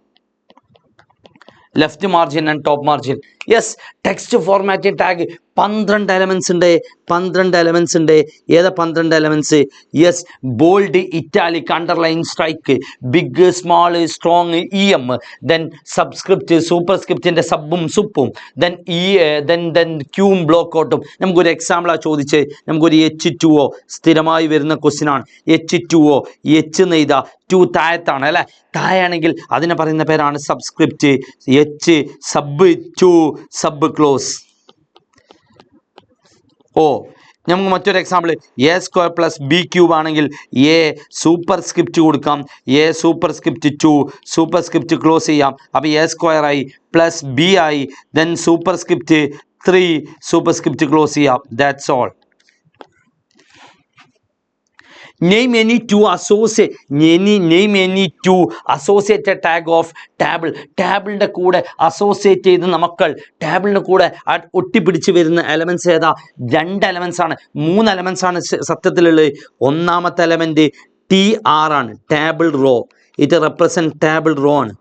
Left margin and top margin. Yes, text formatting tag 12 elements ഉണ്ട്, 12 എലമെൻറ്റ്സ് ഉണ്ട്. ഏതാ 12 elements? Yes, bold, italic, underline, strike, big, small, strong, EM. Then subscript, super സ്ക്രിപ്റ്റിൻ്റെ സബും സുപ്പും. ദെൻ ദെൻ ക്യൂവും ബ്ലോക്ക് ഔട്ടും. നമുക്കൊരു എക്സാമ്പിളാണ് ചോദിച്ച്, നമുക്കൊരു H2O സ്ഥിരമായി വരുന്ന ക്വസ്റ്റ്യൻ ആണ്. H2O, H നെയ്ത 2 താഴത്താണ് അല്ലേ, താഴെയാണെങ്കിൽ അതിനെ പറയുന്ന പേരാണ് subscript. H sub 2 sub close. നമുക്ക് മറ്റൊരു എക്സാമ്പിൾ A² + B³ ആണെങ്കിൽ A സൂപ്പർ സ്ക്രിപ്റ്റ് കൊടുക്കാം, A super script 2 super script close ചെയ്യാം. അപ്പോൾ A² ആയി പ്ലസ് B ആയി, then super script 3 super script close ചെയ്യാം. That's all. Name any two associated tag of table. ടാബിളിൻ്റെ കൂടെ അസോസിയേറ്റ് ചെയ്ത് നമുക്ക് ടാബിളിൻ്റെ കൂടെ ഒട്ടിപ്പിടിച്ച് വരുന്ന എലമെൻറ്റ്സ് ഏതാ? 2 എലമെൻറ്റ്സ് ആണ്, 3 എലമെൻറ്റ്സ് ആണ് സത്യത്തിലുള്ളത്. ഒന്നാമത്തെ എലമെൻറ്റ് TR ആണ്, table row. It represent table row ആണ്.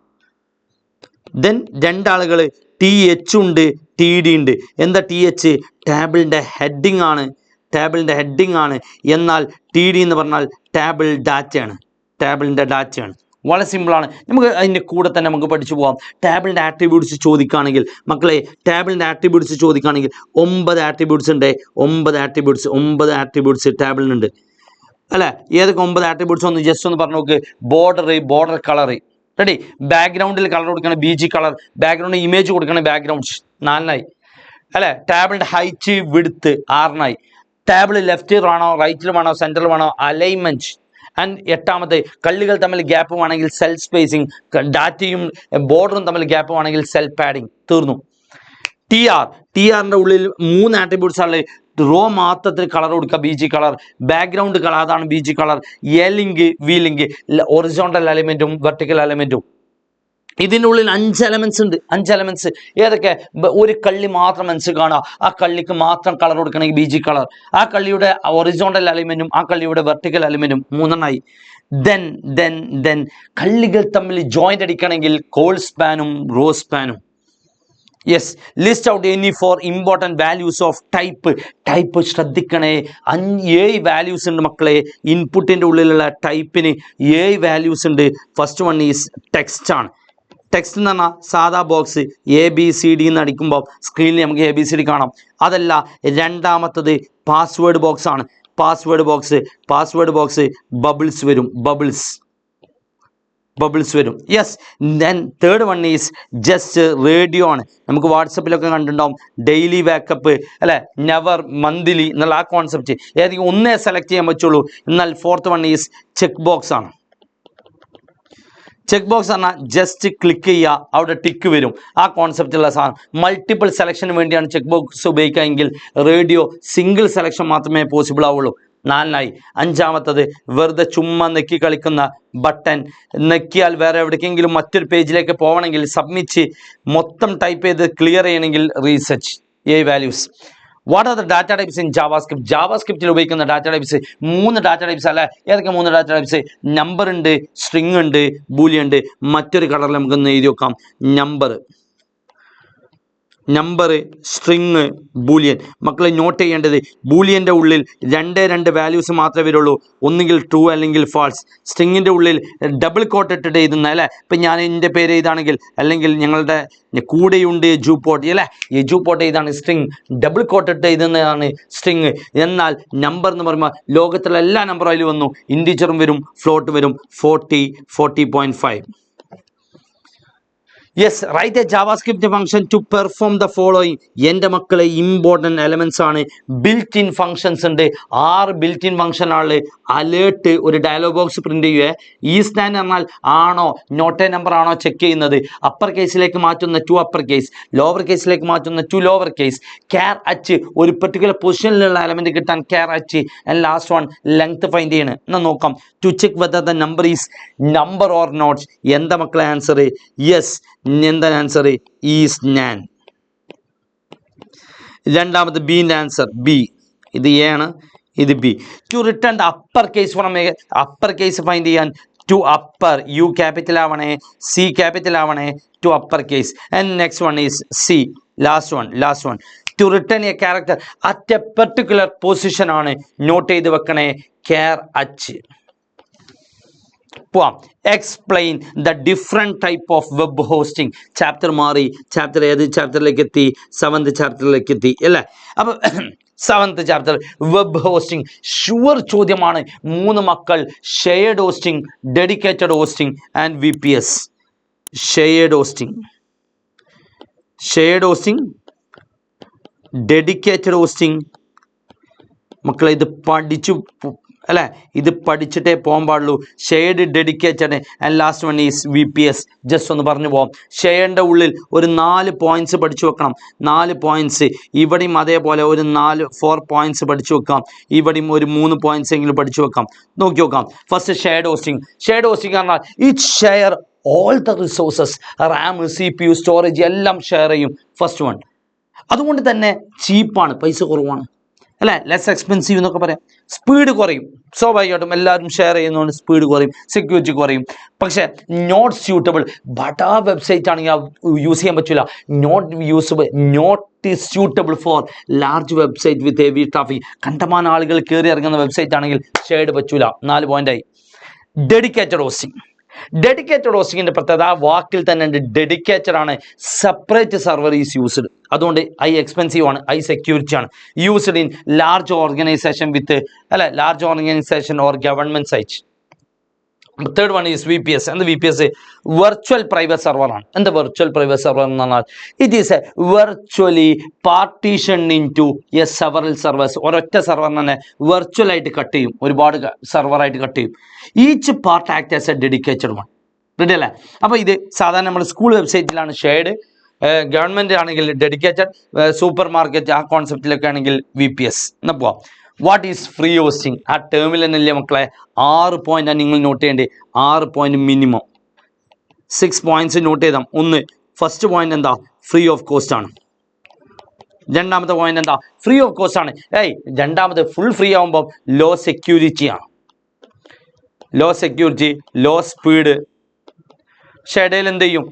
ദെൻ 2 ആളുകൾ TH ഉണ്ട്, TD ഉണ്ട്. എന്താ TH? ടാബിളിൻ്റെ ഹെഡിങ് ആണ്, ടാബിളിൻ്റെ ഹെഡിങ് ആണ്. എന്നാൽ TD എന്ന് പറഞ്ഞാൽ ടാബിൾ ഡാറ്റയാണ്, ടാബിളിൻ്റെ ഡാറ്റയാണ്. വളരെ സിമ്പിളാണ്. നമുക്ക് അതിൻ്റെ കൂടെ തന്നെ നമുക്ക് പഠിച്ചു പോകാം. ടാബിളിൻ്റെ ആട്രിബ്യൂട്ട്സ് ചോദിക്കുകയാണെങ്കിൽ മക്കളെ, ടാബിളിൻ്റെ ആട്രിബ്യൂട്ട്സ് ചോദിക്കുകയാണെങ്കിൽ 9 ആട്രിബ്യൂട്ട്സ് ഉണ്ട്, 9 ആട്രിബ്യൂട്ട്സ് ടാബിളിനുണ്ട് അല്ലേ. ഏതൊക്കെ 9 ആട്രിബ്യൂട്ട്സ് ഒന്ന് ജസ്റ്റ് ഒന്ന് പറഞ്ഞു നോക്ക്. ബോർഡർ കളർ റെഡി, ബാക്ക്ഗ്രൗണ്ടിൽ കളർ കൊടുക്കണം BG കളർ, ബാക്ക്ഗ്രൗണ്ടിൽ ഇമേജ് കൊടുക്കണം ബാക്ക്ഗ്രൗണ്ട്സ് 4 അല്ലേ. ടാബിളിൻ്റെ ഹൈറ്റ് വിഡ്ത്ത് 6 ടാബിൾ ലെഫ്റ്റ് വേണോ റൈറ്റിൽ വേണോ സെൻറ്ററിൽ വേണോ, അലൈൻമെൻറ്റ്. ആൻഡ് 8ാമത്തെ കള്ളികൾ തമ്മിൽ ഗ്യാപ്പ് വേണമെങ്കിൽ സെൽ സ്പേസിങ്, ഡാറ്റയും ബോർഡറും തമ്മിൽ ഗ്യാപ്പ് വേണമെങ്കിൽ സെൽ പാഡിങ്. തീർന്നു. TRൻ്റെ ഉള്ളിൽ 3 ആട്രിബ്യൂട്ട്സ് ആണ്. റോ മാത്രത്തിൽ കളർ കൊടുക്കുക BG കളർ, ബാക്ക്ഗ്രൗണ്ട് കളർ അതാണ് BG colour. A link V link, horizontal എലിമെൻറ്റും വെർട്ടിക്കൽ എലിമെൻറ്റും. ഇതിൻ്റെ ഉള്ളിൽ 5 എലമെൻറ്റ്സ് ഉണ്ട്, 5 എലമെൻറ്റ്സ്. ഏതൊക്കെ? ഒരു കള്ളി മാത്രം മനസ്സിൽ കാണുക, ആ കള്ളിക്ക് മാത്രം കളർ കൊടുക്കണമെങ്കിൽ BG കളർ, ആ കള്ളിയുടെ ഒറിസോണ്ടൽ എലിമെൻറ്റും ആ കള്ളിയുടെ വെർട്ടിക്കൽ എലിമെൻറ്റും 3 ദെൻ കള്ളികൾ തമ്മിൽ ജോയിൻ്റ് അടിക്കണമെങ്കിൽ കോൾ സ്പാനും റോ സ്പാനും. Yes, list out any 4 important values of type ശ്രദ്ധിക്കണേ. 7 വാല്യൂസ് ഉണ്ട് മക്കളെ. ഇൻപുട്ടിൻ്റെ ഉള്ളിലുള്ള ടൈപ്പിന് 7 വാല്യൂസ് ഉണ്ട്. ഫസ്റ്റ് വൺ ഈസ് ടെക്സ്റ്റ് ആണ്. ടെക്സ്റ്റ് എന്ന് പറഞ്ഞാൽ സാധാ ബോക്സ് ABCD എന്ന് അടിക്കുമ്പോൾ സ്ക്രീനിൽ നമുക്ക് ABCD കാണാം. അതല്ല, രണ്ടാമത്തത് പാസ്വേഡ് ബോക്സ് ആണ്. പാസ്വേഡ് ബോക്സ് ബബിൾസ് വരും. Yes, then third one is just radio ആണ്. നമുക്ക് വാട്സപ്പിലൊക്കെ കണ്ടിട്ടുണ്ടാവും ഡെയിലി ബാക്കപ്പ് അല്ലേ, നെവർ മന്ത്ലി എന്നുള്ള ആ കോൺസെപ്റ്റ്. ഏതെങ്കിലും ഒന്നേ സെലക്ട് ചെയ്യാൻ പറ്റുള്ളൂ. എന്നാൽ 4th one is check box ആണ്. ചെക്ക് ബോക്സ് പറഞ്ഞാൽ ജസ്റ്റ് ക്ലിക്ക് ചെയ്യുക, അവിടെ ടിക്ക് വരും. ആ കോൺസെപ്റ്റുള്ള സാധനം. മൾട്ടിപ്പിൾ സെലക്ഷന് വേണ്ടിയാണ് ചെക്ക് ബോക്സ് ഉപയോഗിക്കുകയെങ്കിൽ റേഡിയോ സിംഗിൾ സെലക്ഷൻ മാത്രമേ പോസിബിൾ ആവുള്ളൂ. 4 5ാമത്തത് വെറുതെ ചുമ്മാ നെക്കി കളിക്കുന്ന ബട്ടൺ. നെക്കിയാൽ വേറെ എവിടേക്കെങ്കിലും മറ്റൊരു പേജിലേക്ക് പോകണമെങ്കിൽ സബ്മിറ്റ് മൊത്തം ടൈപ്പ് ചെയ്ത് ക്ലിയർ ചെയ്യണമെങ്കിൽ research. 7 values. What are the data types in JavaScript? ജാവാസ്ക്രിപ്റ്റിൽ ഉപയോഗിക്കുന്ന ഡാറ്റ ടൈപ്സ് 3 ഡാറ്റ ടൈപ്സ് അല്ലേ. ഏതൊക്കെ 3 ഡാറ്റ ടൈപ്സ്? നമ്പർ ഉണ്ട്, സ്ട്രിങ് ഉണ്ട്, ബൂലിയൻ ഉണ്ട്. മറ്റൊരു കളറിൽ നമുക്കൊന്ന് എഴുതി വെക്കാം. Number, string, boolean. മക്കളെ നോട്ട് ചെയ്യേണ്ടത്, ബൂലിയൻ്റെ ഉള്ളിൽ 2 വാല്യൂസ് മാത്രമേ വരുള്ളൂ. ഒന്നുകിൽ ട്രൂ അല്ലെങ്കിൽ ഫാൾസ്. സ്ട്രിങ്ങിൻ്റെ ഉള്ളിൽ ഡബിൾ കോട്ട് ഇട്ടിട്ട് എഴുതുന്ന അല്ലേ. ഇപ്പം ഞാൻ എൻ്റെ പേര് എഴുതാണെങ്കിൽ, അല്ലെങ്കിൽ ഞങ്ങളുടെ കൂടെയുണ്ട് ജൂപോട്ട് അല്ലേ, ഈ ജൂപോട്ട് എഴുതാണ് സ്ട്രിങ്. ഡബിൾ കോട്ട് ഇട്ട് എഴുതുന്നതാണ് സ്ട്രിങ്. എന്നാൽ നമ്പർ എന്ന് പറയുമ്പോൾ ലോകത്തിലെ എല്ലാ നമ്പറും അതിൽ വന്നു. ഇൻഡിജറും വരും, ഫ്ലോട്ട് വരും. 40, 40.5. Yes, write a JavaScript function to perform the following. എൻ്റെ മക്കളെ ഇമ്പോർട്ടൻറ്റ് എലമെൻസ് ആണ്. ബിൽറ്റ് ഇൻ ഫംഗ്ഷൻസ് ഉണ്ട്. 6 ബിൽറ്റ് ഇൻ ഫംഗ്ഷൻ ആണ്. അലേർട്ട് ഒരു ഡയലോഗ് ബോക്സ് പ്രിന്റ് ചെയ്യുക. ഈസ് നാൻ എന്നാൽ ആണോ നോട്ട് എ നമ്പർ ആണോ ചെക്ക് ചെയ്യുന്നത്. അപ്പർ കേസിലേക്ക് മാറ്റുന്ന ടു അപ്പർ കേസ്, ലോവർ കേസിലേക്ക് മാറ്റുന്ന ടു ലോവർ കേസ്. ക്യാർ അച്ച് ഒരു പെർട്ടിക്കുലർ പൊസിഷനിലുള്ള എലമെന്റ് കിട്ടാൻ char at. And last one length find ചെയ്യണം. എന്നാൽ നോക്കാം. To check whether the number is number or not. എന്താ മക്കളെ ആൻസർ? യെസ്, എന്താണ് ആൻസർ? Is NaN. രണ്ടാമത് ബീൻ്റെ ആൻസർ ബി. ഇത് എ ആണ്, ഇത് B. To return the upper case from a upper case ഫൈൻഡ് ചെയ്യാൻ ടു അപ്പർ യു ക്യാപിറ്റൽ ആവണേ, സി ക്യാപിറ്റൽ ആവണേ, to upper case. And next one is C. Last one to return A character at A particular position ആണ്. നോട്ട് ചെയ്ത് വെക്കണേ, ക്യാർ അച്ച്. പോവാം. Explain the different type of web hosting. Chapter മാറി. ചാപ്റ്റർ ഏത് ചാപ്റ്ററിലേക്ക് എത്തി? 7th ചാപ്റ്ററിലേക്ക് എത്തി അല്ലേ? അപ്പം 7th chapter web hosting sure ചോദ്യമാണ്. 3 മക്കൾ. Shared hosting, dedicated hosting and VPS. Shared hosting, dedicated hosting. മക്കളെ ഇത് പഠിച്ചു അല്ലേ? ഇത് പഠിച്ചിട്ടേ പോകാൻ പാടുള്ളൂ. Shared, dedicated and last one is VPS. Just ഒന്ന് പറഞ്ഞു പോകാം. ഷെയറിൻ്റെ ഉള്ളിൽ ഒരു 4 പോയിന്റ്സ് പഠിച്ചു വെക്കണം. 4 പോയിന്റ്സ്. ഇവിടെയും അതേപോലെ ഒരു 4 പോയിന്റ്സ് പഠിച്ചു വെക്കാം. ഇവിടെയും ഒരു 3 പോയിന്റ്സ് എങ്കിലും പഠിച്ചു വെക്കാം. നോക്കി നോക്കാം. ഫസ്റ്റ് ഷെയർഡ് ഹോസ്റ്റിംഗ് പറഞ്ഞാൽ it share all the resources. RAM, CPU, storage എല്ലാം ഷെയർ ചെയ്യും. First one. അതുകൊണ്ട് തന്നെ ചീപ്പാണ്, പൈസ കുറവാണ് അല്ലേ? ലെസ് എക്സ്പെൻസീവ് എന്നൊക്കെ പറയാം. സ്പീഡ് കുറയും. സ്വാഭാവികമായിട്ടും എല്ലാവരും ഷെയർ ചെയ്യുന്നതുകൊണ്ട് സ്പീഡ് കുറയും, സെക്യൂരിറ്റി കുറയും. പക്ഷേ നോട്ട് സ്യൂട്ടബിൾ. ബട്ടാ വെബ്സൈറ്റ് ആണെങ്കിൽ യൂസ് ചെയ്യാൻ പറ്റില്ല. Not suitable for large website with heavy traffic. കണ്ടമാനം ആളുകൾ കയറി ഇറങ്ങുന്ന വെബ്സൈറ്റ് ആണെങ്കിൽ ഷെയർഡ് പറ്റൂല. 4 പോയിന്റായി. ഡെഡിക്കേറ്റഡ് ഹോസ്റ്റിംഗിന്റെ പ്രത്യേകത ആ വാക്കിൽ തന്നെ ഉണ്ട്. ഡെഡിക്കേറ്റഡ് ആണ്. Separate server is used. അതുകൊണ്ട് എക്സ്പെൻസീവ് ആണ്, സെക്യൂരിറ്റി ആണ്. Used in large organization with large organization or government site. Third one is VPS. എന്ത് VPS? വെർച്വൽ പ്രൈവറ്റ് സെർവർ ആണ്. എന്താ വെർച്വൽ പ്രൈവറ്റ് സെർവർ എന്ന് പറഞ്ഞാൽ it is a virtually partition in to several servers. ഒരൊറ്റ സെർവറിന് തന്നെ വെർച്വൽ ആയിട്ട് കട്ട് ചെയ്യും, ഒരുപാട് സെർവറായിട്ട് കട്ട് ചെയ്യും. Each part act as a dedicated one. Ready അല്ലേ? അപ്പോൾ ഇത് സാധാരണ നമ്മൾ സ്കൂൾ വെബ്സൈറ്റിലാണ് ഷെയർഡ്, ഗവൺമെൻറ് ആണെങ്കിൽ ഡെഡിക്കേറ്റഡ്, സൂപ്പർ മാർക്കറ്റ് ആ കോൺസെപ്റ്റിലൊക്കെ ആണെങ്കിൽ VPS. എന്നാൽ പോവാം. What is free hosting? ആ ടേമിൽ തന്നെയല്ലേ മക്കളെ? 6 പോയിന്റാണ് നിങ്ങൾ നോട്ട് ചെയ്യേണ്ടത്. 6 പോയിന്റ് മിനിമം. 6 പോയിന്റ്സ് നോട്ട് ചെയ്താൽ. ഒന്ന്, ഫസ്റ്റ് പോയിന്റ് എന്താ? ഫ്രീ ഓഫ് കോസ്റ്റ് ആണ്. രണ്ടാമത്തെ പോയിന്റ് എന്താ? ഫ്രീ ഓഫ് കോസ്റ്റ് ആണ്. രണ്ടാമത് ഫുൾ ഫ്രീ ആകുമ്പോൾ ലോ സെക്യൂരിറ്റി ആണ്. Low security, low speed. പക്ഷേ ഇടയിൽ എന്ത് ചെയ്യും?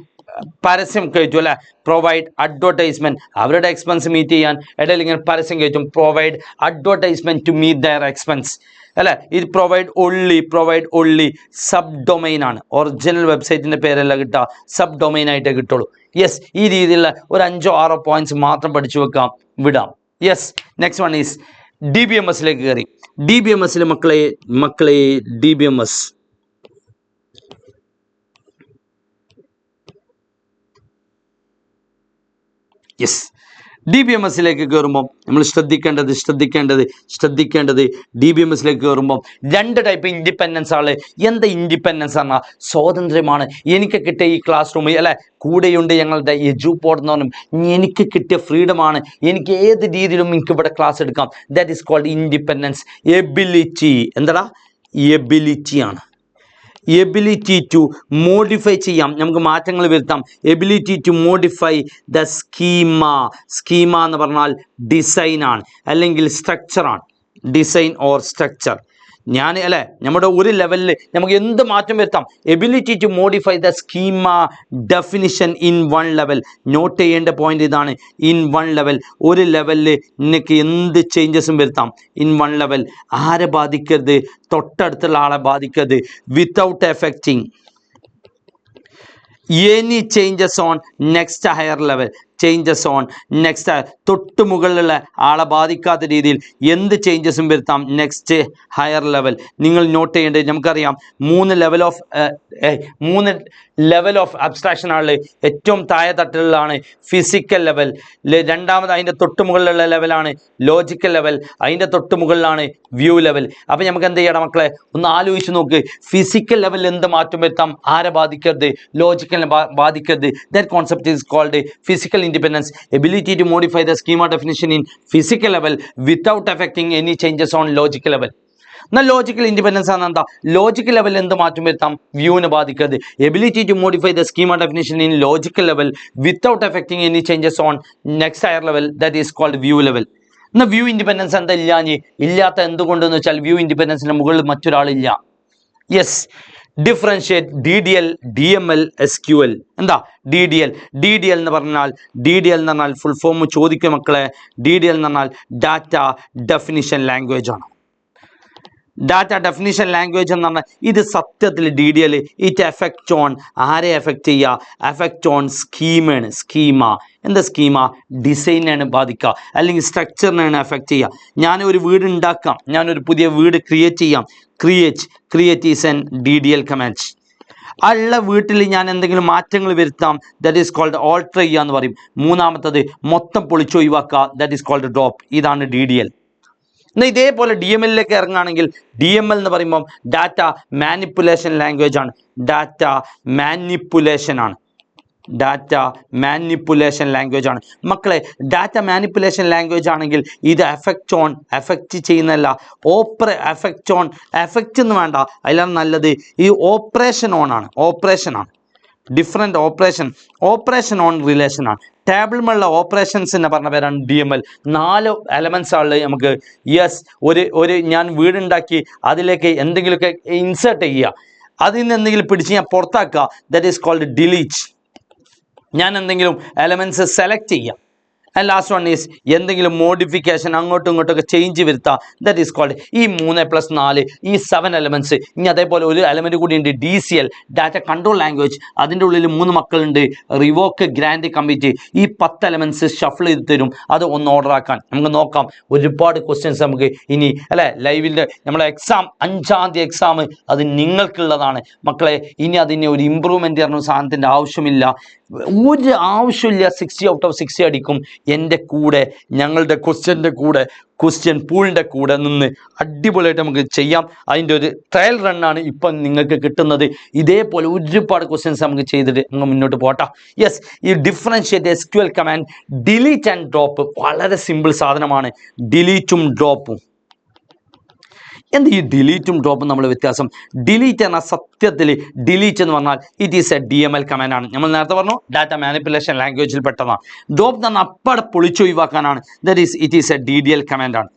പരസ്യം കയറ്റും അല്ലെ? Provide advertisement. അവരുടെ എക്സ്പെൻസ് മീറ്റ് ചെയ്യാൻ ഇടയിൽ ഇങ്ങനെ പരസ്യം കയറ്റും. Provide advertisement to meet their expense അല്ലെ? ഇത് പ്രൊവൈഡ് ഒള്ളി സബ് ഡൊമൈൻ ആണ്. ഒറിജിനൽ വെബ്സൈറ്റിന്റെ പേരല്ല കിട്ടുക, സബ് ഡൊമൈൻ ആയിട്ടേ കിട്ടുള്ളൂ. യെസ്, ഈ രീതിയിലുള്ള ഒരു 5-6 പോയിന്റ്സ് മാത്രം പഠിച്ചു വെക്കാം, വിടാം. യെസ്, നെക്സ്റ്റ് വൺ ഈസ് DBMSലേക്ക് കയറി. DBMSൽ മക്കളെ DBMS യെസ്, DBMSലേക്ക് കയറുമ്പോൾ നമ്മൾ ശ്രദ്ധിക്കേണ്ടത് DBMSലേക്ക് കയറുമ്പോൾ 2 ടൈപ്പ് ഇൻഡിപെൻഡൻസ് ആണ്. എന്താ ഇൻഡിപെൻഡൻസ് പറഞ്ഞാൽ സ്വാതന്ത്ര്യമാണ്. എനിക്ക് കിട്ടിയ ഈ ക്ലാസ് റൂമിൽ അല്ലെ കൂടെയുണ്ട് ഞങ്ങളുടെ എജുപോഡ് എന്ന് പറഞ്ഞാൽ എനിക്ക് കിട്ടിയ ഫ്രീഡമാണ്. എനിക്ക് ഏത് രീതിയിലും എനിക്ക് ഇവിടെ ക്ലാസ് എടുക്കാം. That is called independence. Ability എന്താടാ? എബിലിറ്റിയാണ്. എബിലിറ്റി ടു മോഡിഫൈ ചെയ്യാം, നമുക്ക് മാറ്റങ്ങൾ വരുത്താം. Ability to modify the schema എന്ന് പറഞ്ഞാൽ ഡിസൈൻ ആണ്, അല്ലെങ്കിൽ സ്ട്രക്ചറാണ്. Design or structure. നമ്മുടെ ഒരു ലെവലിൽ നമുക്ക് എന്ത് മാറ്റം വരുത്താം. Ability to modify the schema definition in 1 level. Note ചെയ്യേണ്ട പോയിന്റ് ഇതാണ്. In 1 level. ഒരു ലെവലിൽ നിനക്ക് എന്ത് ചേഞ്ചസും വരുത്താം. In 1 level. ആരെ ബാധിക്കരുത്? തൊട്ടടുത്തുള്ള ആളെ ബാധിക്കരുത്. Without effecting any changes on next higher level. Changes on next തൊട്ട് മുകളിലുള്ള ആളെ ബാധിക്കാത്ത രീതിയിൽ എന്ത് ചേഞ്ചസും വരുത്താം നെക്സ്റ്റ് ഹയർ ലെവൽ. നിങ്ങൾ നോട്ട് ചെയ്യേണ്ടത് നമുക്കറിയാം മൂന്ന് ലെവൽ ഓഫ് അബ്സ്ട്രാക്ഷൻ ആണ്. ഏറ്റവും താഴെ തട്ടിലാണ് ഫിസിക്കൽ ലെവൽ, രണ്ടാമത് അതിൻ്റെ തൊട്ട് മുകളിലുള്ള ലെവലാണ് ലോജിക്കൽ ലെവൽ, അതിൻ്റെ തൊട്ട് മുകളിലാണ് വ്യൂ ലെവൽ. അപ്പം നമുക്ക് എന്ത് ചെയ്യണം മക്കളെ, ഒന്ന് ആലോചിച്ച് നോക്ക്. ഫിസിക്കൽ ലെവലിൽ എന്ത് മാറ്റം വരുത്താം, ആരെ ബാധിക്കരുത്, ലോജിക്കലിനെ ബാധിക്കരുത്. That concept is called physical independence, ability to modify the schema definition in physical level without effecting any changes on logical level. എന്നാൽ ലോജിക്കൽ ഇൻഡിപെൻഡൻസ് ആണ് എന്താ, ലോജിക്കൽ ലെവലിൽ എന്ത് മാറ്റം വരുത്താം, വ്യൂവിനെ ബാധിക്കരുത്. Ability to modify the schema definition in logical level without effecting any changes on next higher level, that is called view level. എന്നാൽ വ്യൂ ഇൻഡിപെൻഡൻസ് എന്താ ഇല്ലാത്ത എന്തുകൊണ്ടെന്ന് വെച്ചാൽ വ്യൂ ഇൻഡിപെൻഡൻസിന്റെ മുകളിൽ മറ്റൊരാളില്ല. Yes, differentiate DDL DML SQL. എന്താ DDL എന്ന് പറഞ്ഞാൽ ഫുൾ ഫോം ചോദിക്കും മക്കളെ. DDL എന്ന് പറഞ്ഞാൽ ഡാറ്റ ഡെഫിനിഷൻ ലാംഗ്വേജ് ആണ്. ഡാറ്റ ഡെഫിനിഷൻ ലാംഗ്വേജ് എന്ന് പറഞ്ഞാൽ ഇത് സത്യത്തിൽ DDL ഇറ്റ് എഫക്റ്റ് ഓൺ ആരെ എഫക്റ്റ് ചെയ്യുക, എഫക്റ്റ് ഓൺ സ്കീമാണ്. എന്താ സ്കീമ, ഡിസൈനാണ് ബാധിക്കുക, അല്ലെങ്കിൽ സ്ട്രക്ചറിനാണ് എഫക്റ്റ് ചെയ്യുക. ഞാനൊരു വീട് ഉണ്ടാക്കാം, ഞാനൊരു പുതിയ വീട് ക്രിയേറ്റ് ചെയ്യാം. Create is N DDL command. ഉള്ള വീട്ടിൽ ഞാൻ എന്തെങ്കിലും മാറ്റങ്ങൾ വരുത്താം, ദാറ്റ് ഈസ് കോൾഡ് ഓൾട്ടർ ചെയ്യുക എന്ന് പറയും. മൂന്നാമത്തത് മൊത്തം പൊളിച്ചൊഴിവാക്കുക, ദാറ്റ് ഈസ് കോൾഡ് ഡ്രോപ്പ്. ഇതാണ് DDL. എന്നാൽ ഇതേപോലെ DMLലേക്ക് ഇറങ്ങുകയാണെങ്കിൽ DML എന്ന് പറയുമ്പം ഡാറ്റ മാനിപ്പുലേഷൻ ലാംഗ്വേജ് ആണ്. ഡാറ്റ മാനിപ്പുലേഷൻ ലാംഗ്വേജ് ആണ് മക്കളെ. ഡാറ്റ മാനിപ്പുലേഷൻ ലാംഗ്വേജ് ആണെങ്കിൽ ഇത് എഫക്റ്റ് ചെയ്യുന്നതല്ല, എഫക്റ്റ് എന്ന് വേണ്ട, അതിലാണ് നല്ലത് ഈ ഓപ്പറേഷൻ ആണ്. ഡിഫറെൻ്റ് ഓപ്പറേഷൻ ഓൺ റിലേഷൻ ആണ്. ടേബിളിലുള്ള ഓപ്പറേഷൻസ് എന്ന് പറഞ്ഞ പേരാണ് DML. 4 എലമെൻറ്റ്സ് ആണ് നമുക്ക്. യെസ്, ഒരു ഞാൻ വീടുണ്ടാക്കി അതിലേക്ക് എന്തെങ്കിലുമൊക്കെ ഇൻസേർട്ട് ചെയ്യുക, അതിൽ നിന്ന് എന്തെങ്കിലും പിടിച്ച് ഞാൻ പുറത്താക്കുക, ദാറ്റ് ഈസ് കോൾഡ് ഡിലീറ്റ്. ഞാൻ എന്തെങ്കിലും എലമെൻറ്റ്സ് സെലക്ട് ചെയ്യാം. ആൻഡ് ലാസ്റ്റ് വൺ ഈസ് എന്തെങ്കിലും മോഡിഫിക്കേഷൻ അങ്ങോട്ടും ഇങ്ങോട്ടൊക്കെ ചേഞ്ച് വരുത്തുക, ദാറ്റ് ഈസ് കോൾഡ്. ഈ 3+4 ഈ 7 എലമെൻറ്റ്സ്. ഇനി അതേപോലെ ഒരു എലമെൻറ്റ് കൂടി ഉണ്ട് DCL, ഡാറ്റ കൺട്രോൾ ലാംഗ്വേജ്. അതിൻ്റെ ഉള്ളിൽ 3 മക്കളുണ്ട്, റിവോക്ക്, ഗ്രാൻഡ്, കമ്മിറ്റ്. ഈ 10 എലമെൻറ്റ്സ് ഷഫിൾ ചെയ്ത് തരും. അത് ഒന്ന് ഓർഡർ ആക്കാൻ നമുക്ക് നോക്കാം. ഒരുപാട് ക്വസ്റ്റ്യൻസ് നമുക്ക് ഇനി അല്ലേ ലൈവിൻ്റെ നമ്മളെ എക്സാം 5-ാം തീയതി എക്സാം അത് നിങ്ങൾക്കുള്ളതാണ് മക്കളെ. ഇനി അതിന് ഒരു ഇമ്പ്രൂവ്മെൻറ്റ് പറഞ്ഞ സാധനത്തിൻ്റെ ആവശ്യമില്ല, ഒരു ആവശ്യമില്ല. 60 ഔട്ട് ഓഫ് 60 അടിക്കും. എൻ്റെ കൂടെ ഞങ്ങളുടെ ക്വസ്റ്റ്യൻ പൂളിൻ്റെ കൂടെ നിന്ന് അടിപൊളിയായിട്ട് നമുക്ക് ചെയ്യാം. അതിൻ്റെ ഒരു ട്രയൽ റണ്ണാണ് ഇപ്പം നിങ്ങൾക്ക് കിട്ടുന്നത്. ഇതേപോലെ ഒരുപാട് ക്വസ്റ്റ്യൻസ് നമുക്ക് ചെയ്തിട്ട് അങ്ങ് മുന്നോട്ട് പോട്ടെ. യെസ്, ഈ differentiate SQL command delete and drop വളരെ സിമ്പിൾ സാധനമാണ്. ഡിലീറ്റും ഡ്രോപ്പും എന്ത്, ഈ ഡിലീറ്റും ഡ്രോപ്പും നമ്മൾ വ്യത്യാസം. ഡിലീറ്റ് എന്ന സത്യത്തിൽ ഡിലീറ്റ് എന്ന് പറഞ്ഞാൽ it is A DML command ആണ്. നമ്മൾ നേരത്തെ പറഞ്ഞു ഡാറ്റ മാനിപ്പുലേഷൻ ലാംഗ്വേജിൽ പെട്ടതാണ്. ഡ്രോപ്പ് എന്ന് പറഞ്ഞാൽ അപ്പടെ പൊളിച്ചൊഴിവാക്കാനാണ്. It is a DDL command ആണ്.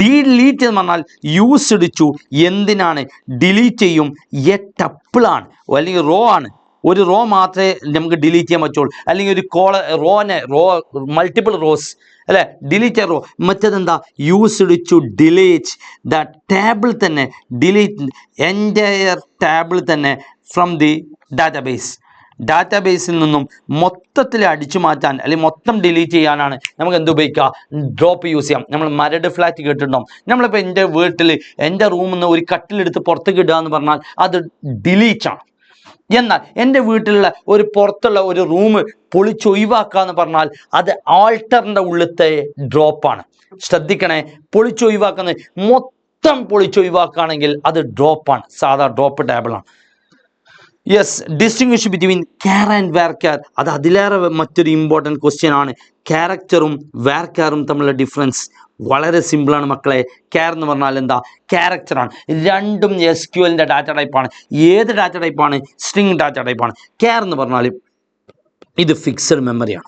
ഡിലീറ്റ് എന്ന് പറഞ്ഞാൽ യൂസ്ഡ് ടു എന്തിനാണ്, ഡിലീറ്റ് ചെയ്യും എ ടപ്പിളാണ് അല്ലെങ്കിൽ റോ ആണ്. ഒരു റോ മാത്രമേ നമുക്ക് ഡിലീറ്റ് ചെയ്യാൻ പറ്റുള്ളൂ, അല്ലെങ്കിൽ ഒരു റോ മൾട്ടിപ്പിൾ റോസ് അല്ലേ, ഡിലീറ്റ് റോ. മറ്റേതെന്താ, used to delete the table തന്നെ, ഡിലീറ്റ് എൻറ്റയർ ടേബിൾ തന്നെ ഫ്രം ദി ഡാറ്റാബേസിൽ നിന്നും മൊത്തത്തിൽ അടിച്ചു മാറ്റാൻ അല്ലെങ്കിൽ മൊത്തം ഡിലീറ്റ് ചെയ്യാനാണ് നമുക്ക് എന്ത് ഉപയോഗിക്കുക, ഡ്രോപ്പ് യൂസ് ചെയ്യാം. നമ്മൾ മരട് ഫ്ലാറ്റ് കേട്ടിട്ടുണ്ടാവും. നമ്മളിപ്പോൾ എൻ്റെ വീട്ടിൽ എൻ്റെ റൂമിൽ നിന്ന് ഒരു കട്ടിലെടുത്ത് പുറത്തേക്ക് ഇടുക എന്ന് പറഞ്ഞാൽ അത് ഡിലീറ്റാണ്. എന്നാൽ എൻ്റെ വീട്ടിലുള്ള ഒരു പുറത്തുള്ള ഒരു റൂം പൊളിച്ചൊഴിവാക്കുക എന്ന് പറഞ്ഞാൽ അത് ആൾട്ടറിൻ്റെ ഉള്ളിലത്തെ ഡ്രോപ്പാണ്. ശ്രദ്ധിക്കണേ, പൊളിച്ചൊഴിവാക്കുന്നത് മൊത്തം പൊളിച്ചൊഴിവാക്കുകയാണെങ്കിൽ അത് ഡ്രോപ്പാണ്, സാധാ ഡ്രോപ്പ് ടേബിളാണ്. Yes, distinguish between char and varchar, അത് അതിലേറെ മറ്റൊരു ഇമ്പോർട്ടൻറ്റ് ക്വസ്റ്റ്യൻ ആണ്. ക്യാരക്ടറും വേർകെയറും തമ്മിലുള്ള ഡിഫറൻസ് വളരെ സിമ്പിളാണ് മക്കളെ. കെയർ എന്ന് പറഞ്ഞാൽ എന്താ, ക്യാരക്ടറാണ്. രണ്ടും SQLൻ്റെ ഡാറ്റ ടൈപ്പാണ്. ഏത് ഡാറ്റ ടൈപ്പാണ്, സ്ട്രിങ് ഡാറ്റ ടൈപ്പാണ്. കെയർ എന്ന് പറഞ്ഞാൽ ഇത് ഫിക്സഡ് മെമ്മറിയാണ്.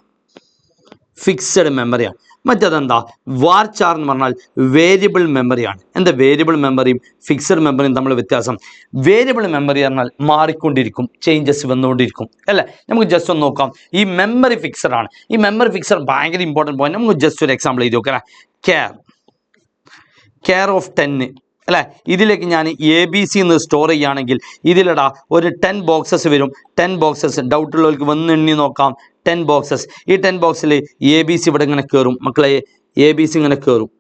മറ്റേതെന്താ, വാർചാർ എന്ന് പറഞ്ഞാൽ വേരിയബിൾ മെമ്മറിയാണ്. എന്താ വേരിയബിൾ മെമ്മറിയും ഫിക്സഡ് മെമ്മറിയും തമ്മിൽ വ്യത്യാസം? വേരിയബിൾ മെമ്മറി പറഞ്ഞാൽ മാറിക്കൊണ്ടിരിക്കും, ചേഞ്ചസ് വന്നുകൊണ്ടിരിക്കും അല്ലേ. നമുക്ക് ജസ്റ്റ് ഒന്ന് നോക്കാം. ഈ മെമ്മറി ഫിക്സഡ് ആണ്. ഈ മെമ്മറി ഫിക്സഡ് ഭയങ്കര ഇമ്പോർട്ടൻറ്റ് പോയിന്റ്. നമുക്ക് ജസ്റ്റ് ഒരു എക്സാമ്പിൾ എഴുതി നോക്കാം. കെയർ ഓഫ് 10 അല്ലേ? ഇതിലേക്ക് ഞാൻ ABC എന്ന് സ്റ്റോർ ചെയ്യുകയാണെങ്കിൽ ഇതിലിടാ ഒരു 10 ബോക്സസ് വരും. 10 ബോക്സസ് ഡൗട്ടുള്ളവർക്ക് വന്ന് എണ്ണി നോക്കാം. 10 ബോക്സസ്. ഈ 10 ബോക്സിൽ ABC ഇവിടെ ഇങ്ങനെ കയറും മക്കളെ. ABC ഇങ്ങനെ കയറും.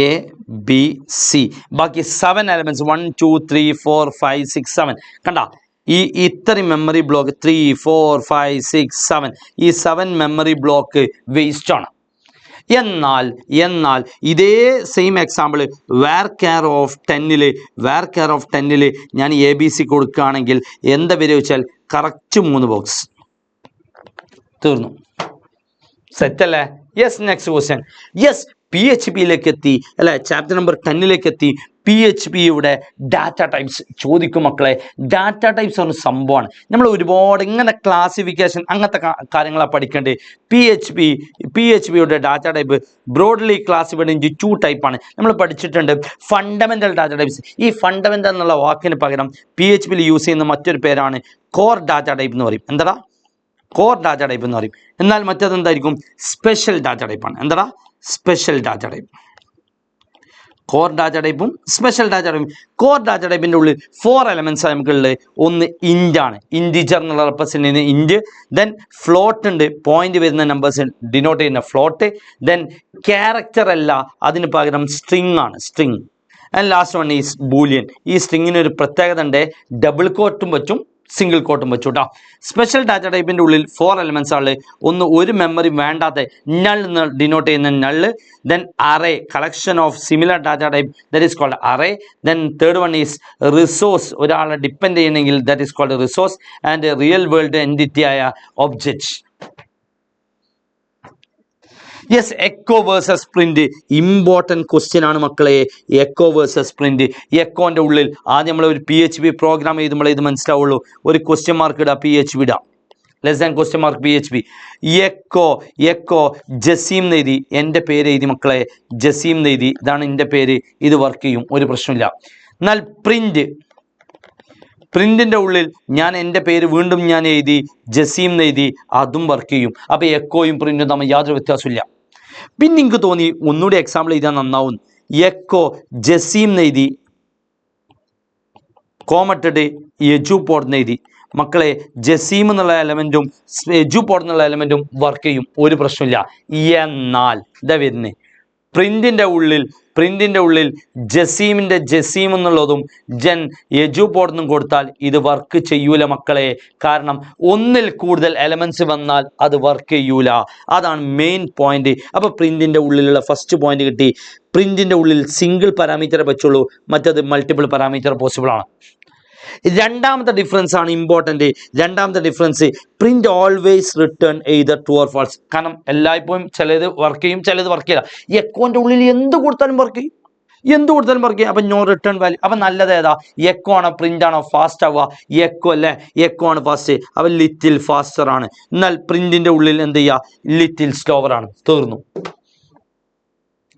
ABC. ബാക്കി 7 എലമെന്റ്സ് 1 2 3 4 5 6 7 കണ്ട. ഇത്രയും മെമ്മറി ബ്ലോക്ക് 3 4 5 6 7 ഈ 7 മെമ്മറി ബ്ലോക്ക് വേസ്റ്റ് ആണ്. എന്നാൽ ഇതേ same example varchar of 10ൽ ഞാൻ ABC കൊടുക്കുകയാണെങ്കിൽ എന്താ വരിക വെച്ചാൽ കറക്റ്റ് 3 ബോക്സ്. തീർന്നു. സെറ്റല്ലേ? യെസ്. Next question. യെസ്, PHPയിലേക്ക് എത്തി അല്ലെ. ചാപ്റ്റർ നമ്പർ 10ലേക്ക് എത്തി. PHPയുടെ ഡാറ്റ ടൈപ്സ് ചോദിക്കും മക്കളെ. ഡാറ്റ ടൈപ്സ് പറഞ്ഞ സംഭവമാണ്. നമ്മൾ ഒരുപാട് ഇങ്ങനെ ക്ലാസിഫിക്കേഷൻ അങ്ങനത്തെ കാര്യങ്ങളാണ് പഠിക്കേണ്ടത്. PHPയുടെ data type broadly classified into 2 ടൈപ്പാണ്. നമ്മൾ പഠിച്ചിട്ടുണ്ട് ഫണ്ടമെന്റൽ ഡാറ്റ ടൈപ്സ്. ഈ ഫണ്ടമെന്റൽ എന്നുള്ള വാക്കിന് പകരം PHPയിൽ യൂസ് ചെയ്യുന്ന മറ്റൊരു പേരാണ് കോർ ഡാറ്റ ടൈപ്പ് എന്ന് പറയും. എന്താ? കോർ ഡാറ്റ ടൈപ്പ് എന്ന് പറയും. എന്നാൽ മറ്റേതെന്തായിരിക്കും? സ്പെഷ്യൽ ഡാറ്റ ടൈപ്പാണ്. എന്താ? Special data type. Core data ടൈപ്പും സ്പെഷ്യൽ ഡാറ്റ ടൈപ്പും. കോർ ഡാറ്റ ടൈപ്പിൻ്റെ ഉള്ളിൽ 4 എലമെന്റ്സ് നമുക്കുള്ളത്. ഒന്ന് ഇൻറ്റ് ആണ്. ഇൻറ്റിജർ എന്നുള്ള റെപ്രസെൻ്റ് ചെയ്യുന്ന ഇൻറ്റ്. ദെൻ ഫ്ലോട്ട് ഉണ്ട്, പോയിന്റ് വരുന്ന നമ്പേഴ്സ് ഡിനോട്ട് ചെയ്യുന്ന ഫ്ലോട്ട്. ദെൻ ക്യാരക്ടർ അല്ല, അതിന് പകരം സ്ട്രിങ് ആണ്, string. And last one is Boolean. ഈ സ്ട്രിങ്ങിന് ഒരു പ്രത്യേകത ഉണ്ട്, ഡബിൾ കോട്ടും പറ്റും സിംഗിൾ കോട്ടും വെച്ചു കേട്ടോ. സ്പെഷ്യൽ ഡാറ്റ ടൈപ്പിൻ്റെ ഉള്ളിൽ 4 എലമെന്റ്സ് ആണ്. ഒന്ന് ഒരു മെമ്മറി വേണ്ടാത്ത നൾ എന്ന് ഡിനോട്ട് ചെയ്യുന്ന null. Then array, collection of similar data type, that is called array. Then third one is resource, ഒരാളെ ഡിപ്പെൻഡ് ചെയ്യണമെങ്കിൽ that is called resource. And real world entity ആയ object. Yes, echo versus print important question ആണ് മക്കളെ. Echo versus print. എക്കോൻ്റെ ഉള്ളിൽ ആദ്യം നമ്മൾ ഒരു PHP പ്രോഗ്രാം എഴുതുമ്പോൾ ഇത് മനസ്സിലാവുള്ളൂ. ഒരു ക്വസ്റ്റ്യൻ മാർക്ക് ഇടുക, PHP ഇടാം, less than question mark PHP. Echo Jaseem എന്ന് എഴുതി, എൻ്റെ പേര് എഴുതി മക്കളെ, ജസീം എന്ന് എഴുതി, ഇതാണ് എൻ്റെ പേര്, ഇത് വർക്ക് ചെയ്യും, ഒരു പ്രശ്നമില്ല. എന്നാൽ പ്രിന്റിൻ്റെ ഉള്ളിൽ ഞാൻ എൻ്റെ പേര് വീണ്ടും ഞാൻ എഴുതി, ജസീം എന്ന് എഴുതി, അതും വർക്ക് ചെയ്യും. അപ്പോൾ എക്കോയും പ്രിന്റും തമ്മിൽ യാതൊരു വ്യത്യാസമില്ല. പിന്നെ എനിക്ക് തോന്നി ഒന്നുകൂടി എക്സാമ്പിൾ എഴുതാൻ നന്നാവും. എക്കോ ജസീം എന്ന് എഴുതി, കോമട്ടിട്ട് എജുപോഡ് എന്ന് എഴുതി. മക്കളെ, ജസീം എന്നുള്ള എലമെൻറ്റും എജുപോഡ് എന്നുള്ള എലമെൻറ്റും വർക്ക് ചെയ്യും, ഒരു പ്രശ്നമില്ല. എന്നാൽ ഇതാ വരുന്നത് പ്രിന്റിൻ്റെ ഉള്ളിൽ ജസീമിൻ്റെ ജസീം എന്നുള്ളതും എജുപോഡ് എന്നും കൊടുത്താൽ ഇത് വർക്ക് ചെയ്യൂല മക്കളെ. കാരണം ഒന്നിൽ കൂടുതൽ എലമെന്റ്സ് വന്നാൽ അത് വർക്ക് ചെയ്യൂല. അതാണ് മെയിൻ പോയിന്റ്. അപ്പോൾ പ്രിന്റിൻ്റെ ഉള്ളിലുള്ള ഫസ്റ്റ് പോയിന്റ് കിട്ടി. പ്രിന്റിൻ്റെ ഉള്ളിൽ സിംഗിൾ പാരാമീറ്ററെ പറ്റുള്ളൂ, മറ്റത് മൾട്ടിപ്പിൾ പാരാമീറ്റർ പോസിബിൾ ആണ്. രണ്ടാമത്തെ ഡിഫറൻസ് ആണ് ഇമ്പോർട്ടൻ്റ്. രണ്ടാമത്തെ difference, print always return either true or false. കാരണം എല്ലായ്പ്പോഴും ചിലത് വർക്ക് ചെയ്യും, ചിലത് വർക്ക് ചെയ്യില്ല. എക്കോൻ്റെ ഉള്ളിൽ എന്ത് കൊടുത്താലും വർക്ക് ചെയ്യും, അപ്പം നോ റിട്ടേൺ വാല്യൂ. അപ്പം നല്ലത് ഏതാ? എക്കോ ആണോ പ്രിന്റ് ആണോ ഫാസ്റ്റ് ആവുക? എക്കോ അല്ലേ, എക്കോ ആണ് ഫാസ്റ്റ്, അവൻ ലിറ്റിൽ ഫാസ്റ്റർ ആണ്. എന്നാൽ പ്രിന്റിൻ്റെ ഉള്ളിൽ എന്ത് ചെയ്യുക? ലിറ്റിൽ സ്ലോവർ ആണ്. തീർന്നു.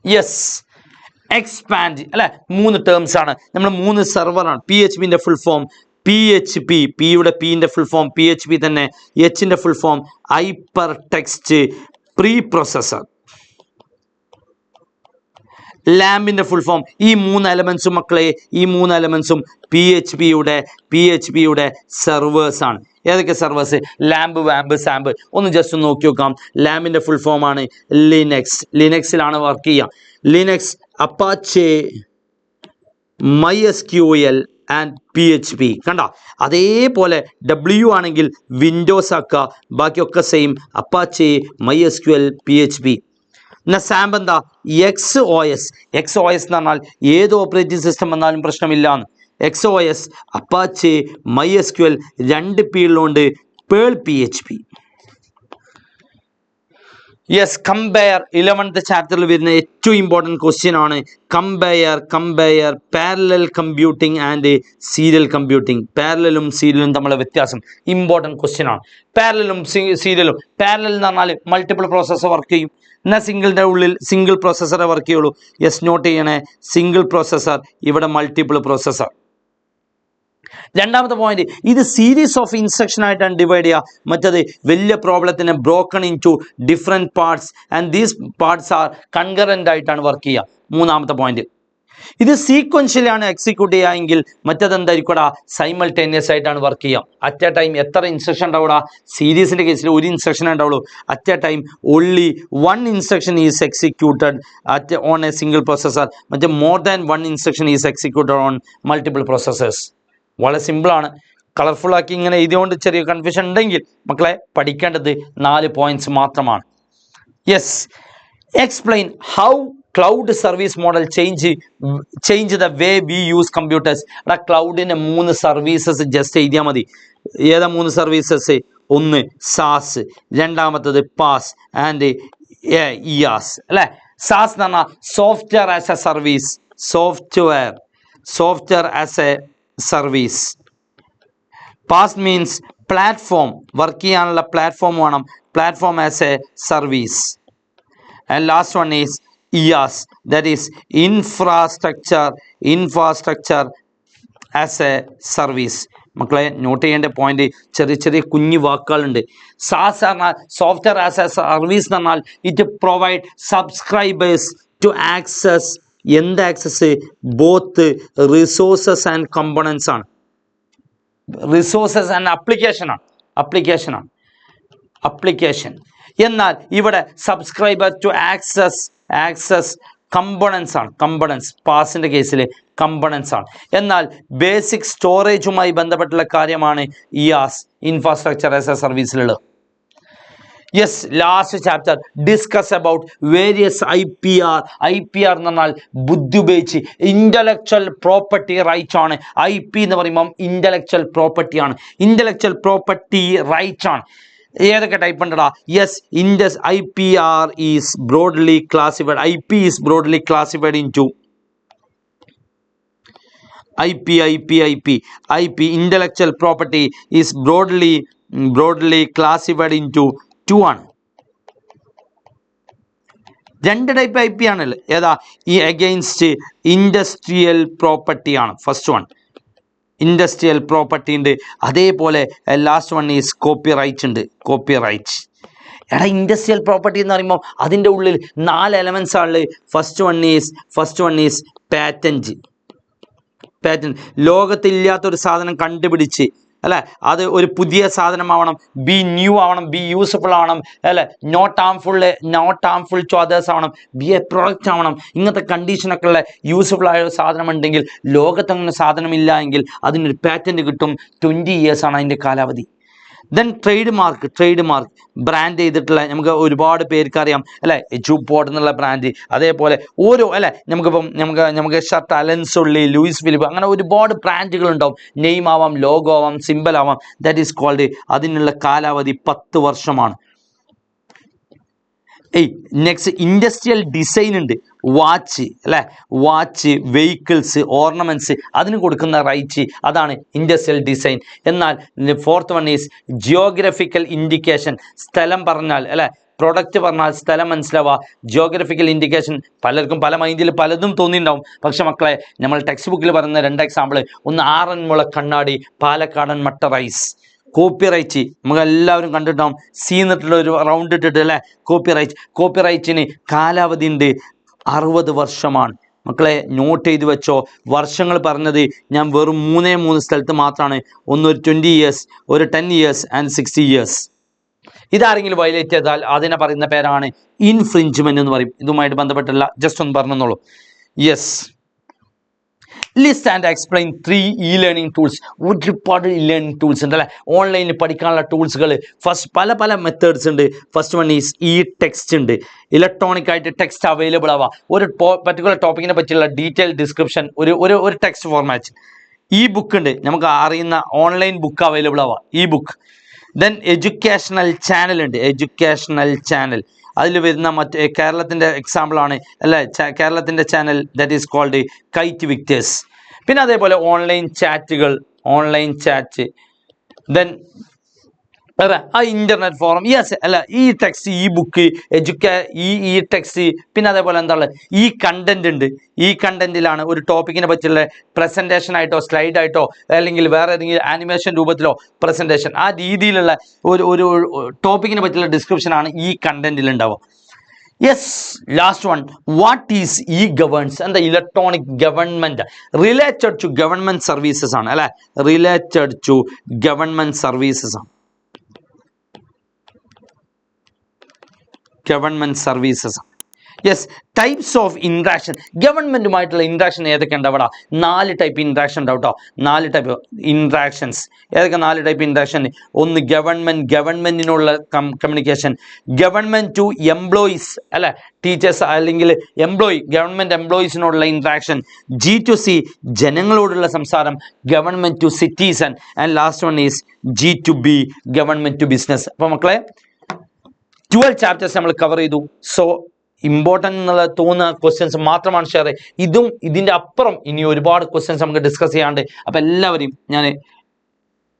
യെസ്, എക്സ്പാൻഡ് അല്ലെ. 3 ടേംസ് ആണ്, നമ്മൾ 3 സെർവറാണ്. PHPൻ്റെ ഫുൾ ഫോം PHP, പിയുടെ പിന്റെ ഫുൾ ഫോം PHP തന്നെ. എച്ചിൻ്റെ full form hyper text pre processor. ലാമ്പിൻ്റെ ഫുൾ ഫോം. ഈ 3 എലമെന്റ്സും മക്കളെ, ഈ 3 എലമെന്റ്സും PHPയുടെ സെർവേഴ്സ് ആണ്. ഏതൊക്കെ സെർവേഴ്സ്? Lamp, vamp, സാമ്പ്. ഒന്ന് ജസ്റ്റ് ഒന്ന് നോക്കി നോക്കാം. ലാമ്പിൻ്റെ ഫുൾ ഫോം ആണ് ലിനക്സിലാണ് വർക്ക് ചെയ്യുക. Linux, Apache, MySQL and PHP. കണ്ട, അതേപോലെ W ആണെങ്കിൽ വിൻഡോസ് ആക്കുക, ബാക്കിയൊക്കെ സെയിം, അപ്പാച്ചെ, MySQL, PHP. എന്നാൽ സാമ്പ് എന്താ? XOS എന്ന് പറഞ്ഞാൽ ഏത് ഓപ്പറേറ്റിംഗ് സിസ്റ്റം വന്നാലും പ്രശ്നമില്ലാന്ന്. XOS, അപ്പാച്ചെ, MySQL 2 പീളിലുണ്ട്, Perl PHP. Yes, compare 11th ചാപ്റ്ററിൽ വരുന്ന ഏറ്റവും ഇമ്പോർട്ടൻറ്റ് ക്വസ്റ്റ്യൻ ആണ്. Compare parallel computing and serial computing. പാരലലും സീരിയലും തമ്മിലുള്ള വ്യത്യാസം ഇമ്പോർട്ടൻറ്റ് ക്വസ്റ്റ്യൻ ആണ്. പാരലലും സീരിയലും, പാരലൽ എന്ന് പറഞ്ഞാൽ മൾട്ടിപ്പിൾ പ്രോസസ്സർ വർക്ക് ചെയ്യും, എന്നാൽ സിംഗിളിൻ്റെ ഉള്ളിൽ സിംഗിൾ പ്രോസസ്സറെ വർക്ക് ചെയ്യുള്ളൂ. യെസ്, നോട്ട് ചെയ്യണേ, സിംഗിൾ പ്രോസസ്സർ, ഇവിടെ മൾട്ടിപ്പിൾ പ്രോസസ്സർ. രണ്ടാമത്തെ പോയിന്റ്, ഇത് സീരീസ് ഓഫ് ഇൻസ്ട്രക്ഷൻ ആയിട്ടാണ് ഡിവൈഡ് ചെയ്യുക. മറ്റത് വലിയ പ്രോബ്ലത്തിന് broken into different parts and these parts are concurrent ആയിട്ടാണ് വർക്ക് ചെയ്യുക. മൂന്നാമത്തെ പോയിന്റ്, ഇത് സീക്വൻഷ്യലി ആണ് എക്സിക്യൂട്ട് ചെയ്യുക എങ്കിൽ മറ്റത് എന്തായിരിക്കും, സൈമൾട്ടേനിയസ് ആയിട്ടാണ് വർക്ക് ചെയ്യുക. അറ്റ് എ ടൈം എത്ര ഇൻസ്ട്രക്ഷൻ ഉണ്ടാവുക? സീരീസിൻ്റെ കേസിൽ ഒരു ഇൻസ്ട്രക്ഷൻ ഉണ്ടാവുള്ളൂ. At a time only one instruction is executed on a single processor. മറ്റേ more than one instruction is executed on multiple processors. വളരെ സിമ്പിളാണ്. കളർഫുള്ളാക്കി ഇങ്ങനെ എഴുതിയോണ്ട് ചെറിയ കൺഫ്യൂഷൻ ഉണ്ടെങ്കിൽ മക്കളെ പഠിക്കേണ്ടത് 4 പോയിന്റ്സ് മാത്രമാണ്. Yes, explain how cloud service model change the way we use computers. അവിടെ ക്ലൗഡിൻ്റെ 3 സർവീസസ് ജസ്റ്റ് എഴുതിയാൽ മതി. ഏതാ 3 സർവീസസ്? ഒന്ന് സാസ്, രണ്ടാമത്തത് പാസ് ആൻഡ് ഇയാസ് അല്ലേ. സാസ് എന്ന് പറഞ്ഞാൽ software as A service, software as A service. Pass means platform, work ചെയ്യാനുള്ള പ്ലാറ്റ്ഫോം വേണം, platform as A service. And last one is IaaS, that is infrastructure as a service. മക്കളെ നോട്ട് ചെയ്യേണ്ട പോയിന്റ്, ചെറിയ ചെറിയ കുഞ്ഞു വാക്കുകളുണ്ട്. സാസ് പറഞ്ഞാൽ സോഫ്റ്റ്വെയർ ആസ് എ സർവീസ് എന്ന് പറഞ്ഞാൽ it provide subscribers to access, എന്ത് access? Both resources and components ആണ്. Resources and application. എന്നാൽ ഇവിടെ സബ്സ്ക്രൈബർ ടു ആക്സസ് കമ്പോണൻസ് ആണ്. പാസിൻ്റെ കേസിൽ കമ്പോണൻസ് ആണ്. എന്നാൽ ബേസിക് സ്റ്റോറേജുമായി ബന്ധപ്പെട്ടുള്ള കാര്യമാണ് ഇയാസ്, ഇൻഫ്രാസ്ട്രക്ചർ ആസ് എ സർവീസിലുള്ളത്. Yes, last chapter discuss about various IPR എന്ന് പറഞ്ഞാൽ ബുദ്ധി ഉപയോഗിച്ച് ഇൻ്റലക്ച്വൽ പ്രോപ്പർട്ടി റൈറ്റ്സ് ആണ്. IP എന്ന് പറയുമ്പം ഇൻ്റലക്ച്വൽ പ്രോപ്പർട്ടി റൈറ്റ്സ് ആണ്. ഏതൊക്കെ ടൈപ്പ് ഉണ്ടടാ? Yes, IPR is broadly classified. IP is broadly classified in to IP intellectual property is broadly classified into 2 ആണ്. 2 ടൈപ്പ് IP ആണല്ലോ. ഏതാ? ഈ അഗെയിൻസ്റ്റ് ഇൻഡസ്ട്രിയൽ പ്രോപ്പർട്ടി ആണ് ഫസ്റ്റ് വൺ. ഇൻഡസ്ട്രിയൽ പ്രോപ്പർട്ടി ഉണ്ട്. അതേപോലെ ലാസ്റ്റ് വൺ ഈസ് കോപ്പിറൈറ്റ് ഉണ്ട്. എടാ, ഇൻഡസ്ട്രിയൽ പ്രോപ്പർട്ടി എന്ന് പറയുമ്പോൾ അതിൻ്റെ ഉള്ളിൽ 4 എലമെൻറ്റ്സ് ആണ്. First one is patent. ലോകത്തില്ലാത്തൊരു സാധനം കണ്ടുപിടിച്ച് അല്ലേ, അത് ഒരു പുതിയ സാധനമാവണം, ബി ന്യൂ ആവണം, ബി യൂസ്ഫുൾ ആവണം അല്ലേ, നോട്ട് ഹാംഫുൾ ടു അതേഴ്സ് ആവണം, ബി എ പ്രൊഡക്റ്റ് ആവണം. ഇങ്ങനത്തെ കണ്ടീഷനൊക്കെ ഉള്ള യൂസ്ഫുൾ ആയ ഒരു സാധനം ഉണ്ടെങ്കിൽ, ലോകത്തങ്ങനെ സാധനമില്ല എങ്കിൽ അതിനൊരു പാറ്റൻറ്റ് കിട്ടും. 20 years ആണ് അതിൻ്റെ കാലാവധി. ദെൻ ട്രേഡ് മാർക്ക് ബ്രാൻഡ് ചെയ്തിട്ടുള്ള, നമുക്ക് ഒരുപാട് പേർക്ക് അറിയാം അല്ലേ, എജുപോർട്ട് എന്നുള്ള ബ്രാൻഡ്. അതേപോലെ ഓരോ അല്ലേ, നമുക്ക് ഷർട്ട് അലൻസൊള്ളി, ലൂയിസ് ഫിലിപ്പ്, അങ്ങനെ ഒരുപാട് ബ്രാൻഡുകൾ ഉണ്ടാവും. നെയിം ആവാം, ലോഗോ ആവാം, സിമ്പിൾ ആവാം. ദാറ്റ് ഈസ് കോൾഡ്, അതിനുള്ള കാലാവധി 10 വർഷമാണ്. നെക്സ്റ്റ് ഇൻഡസ്ട്രിയൽ ഡിസൈൻ ഉണ്ട്. വാച്ച്, വെഹിക്കിൾസ്, ഓർണമെന്റ്സ്, അതിന് കൊടുക്കുന്ന റൈറ്റ്, അതാണ് ഇൻഡസ്ട്രിയൽ ഡിസൈൻ. എന്നാൽ 4th one is geographical indication. സ്ഥലം പറഞ്ഞാൽ അല്ലെ, പ്രൊഡക്റ്റ് പറഞ്ഞാൽ സ്ഥലം മനസ്സിലാവുക. ജിയോഗ്രഫിക്കൽ ഇൻഡിക്കേഷൻ പലർക്കും പല മൈൻഡിൽ പലതും തോന്നിയിട്ടുണ്ടാവും. പക്ഷെ മക്കളെ, നമ്മൾ ടെക്സ്റ്റ് ബുക്കിൽ പറയുന്ന 2 എക്സാമ്പിൾ, ഒന്ന് ആറന്മുള കണ്ണാടി, പാലക്കാടൻ മട്ട റൈസ്. കോപ്പിറൈറ്റ് നമുക്ക് എല്ലാവരും കണ്ടിട്ടുണ്ടാവും. സി എന്നിട്ടുള്ള ഒരു റൗണ്ട് ഇട്ടിട്ട് അല്ലേ, കോപ്പിറൈറ്റിന് കാലാവധി ഉണ്ട് 60 വർഷമാണ്. മക്കളെ നോട്ട് ചെയ്ത് വെച്ചോ. വർഷങ്ങൾ പറഞ്ഞത് ഞാൻ വെറും 3 സ്ഥലത്ത് മാത്രമാണ്. ഒന്ന് ഒരു 20 years, ഒരു 10 years ആൻഡ് 60 years. ഇതാരെങ്കിലും വയലേറ്റ് ചെയ്താൽ അതിനെ പറയുന്ന പേരാണ് ഇൻഫ്രിഞ്ച്മെന്റ് എന്ന് പറയും. ഇതുമായിട്ട് ബന്ധപ്പെട്ടുള്ള ജസ്റ്റ് ഒന്ന് പറഞ്ഞോളൂ. Yes, list and explain 3 e-learning tools. ഒരുപാട് e-learning ടൂൾസ് ഉണ്ട് അല്ലേ, ഓൺലൈനിൽ പഠിക്കാനുള്ള ടൂൾസുകൾ. പല മെത്തേഡ്സ് ഉണ്ട്. ഫസ്റ്റ് വൺ ഈസ് ടെക്സ്റ്റ് ഉണ്ട്. ഇലക്ട്രോണിക് ആയിട്ട് ടെക്സ്റ്റ് അവൈലബിൾ ആവാം. ഒരു പർട്ടിക്കുലർ ടോപ്പിക്കിനെ പറ്റിയുള്ള ഡീറ്റെയിൽ ഡിസ്ക്രിപ്ഷൻ, ഒരു ടെക്സ്റ്റ് ഫോർമാറ്റ്. ബുക്ക് ഉണ്ട്, നമുക്ക് അറിയുന്ന ഓൺലൈൻ ബുക്ക് അവൈലബിൾ ആവാം, ബുക്ക്. ദെൻ എഡ്യൂക്കേഷണൽ ചാനൽ ഉണ്ട്. അതിൽ വരുന്ന കേരളത്തിൻ്റെ എക്സാമ്പിളാണ് അല്ലേ, കേരളത്തിൻ്റെ channel, that is called KITE Victers. പിന്നെ അതേപോലെ ഓൺലൈൻ ചാറ്റ്. ദെൻ ആ ഇന്റർനെറ്റ് ഫോറം, യെസ് അല്ല, ഈ ടെക്സ്റ്റ്, ഈ ബുക്ക്, ഈ ടെക്സ്റ്റ്, പിന്നെ അതേപോലെ എന്താണ് ഈ കണ്ടന്റ് ഉണ്ട്. ഈ കണ്ടന്റിലാണ് ഒരു ടോപ്പിക്കിനെ പറ്റിയുള്ള പ്രസന്റേഷൻ ആയിട്ടോ സ്ലൈഡ് ആയിട്ടോ അല്ലെങ്കിൽ വേറെ ഏതെങ്കിലും ആനിമേഷൻ രൂപത്തിലോ പ്രസന്റേഷൻ, ആ രീതിയിലുള്ള ഒരു ടോപ്പിക്കിനെ പറ്റിയുള്ള ഡിസ്ക്രിപ്ഷൻ ആണ് ഈ കണ്ടന്റിൽ ഉണ്ടാവുക. Yes, last one, what is e governance? എന്താ electronic government related to government services ആണ് അല്ലെ, റിലേറ്റഡ് ടു ഗവൺമെന്റ് സർവീസസ് ആണ്. Government services. Yes, types of interaction. ഗവൺമെന്റുമായിട്ടുള്ള ഇൻട്രാക്ഷൻ ഏതൊക്കെ ഉണ്ടാവും? 4 ടൈപ്പ് ഇൻട്രാക്ഷൻ ഉണ്ടാവും കേട്ടോ. 4 ടൈപ്പ് ഇൻട്രാക്ഷൻസ്. ഏതൊക്കെ 4 ടൈപ്പ് ഇൻട്രാക്ഷൻ? ഒന്ന് ഗവൺമെന്റിനുള്ള കമ്മ്യൂണിക്കേഷൻ, ഗവൺമെന്റ് ടു എംപ്ലോയീസ് അല്ലെ, ടീച്ചേഴ്സ് അല്ലെങ്കിൽ ഗവൺമെന്റ് എംപ്ലോയീസിനോടുള്ള ഇൻട്രാക്ഷൻ, G2C ജനങ്ങളോടുള്ള സംസാരം, government to citizen, and last one is G2B government to business. അപ്പോൾ മക്കളെ 12 ചാപ്റ്റേഴ്സ് നമ്മൾ കവർ ചെയ്തു. സോ ഇമ്പോർട്ടൻ്റ് എന്നുള്ള തോന്നുന്ന ക്വസ്റ്റ്യൻസ് മാത്രമാണ് ഷെയർ ചെയ്യുക. ഇതിൻ്റെ അപ്പുറം ഇനി ഒരുപാട് ക്വസ്റ്റ്യൻസ് നമുക്ക് ഡിസ്കസ് ചെയ്യാണ്ട്. അപ്പോൾ എല്ലാവരെയും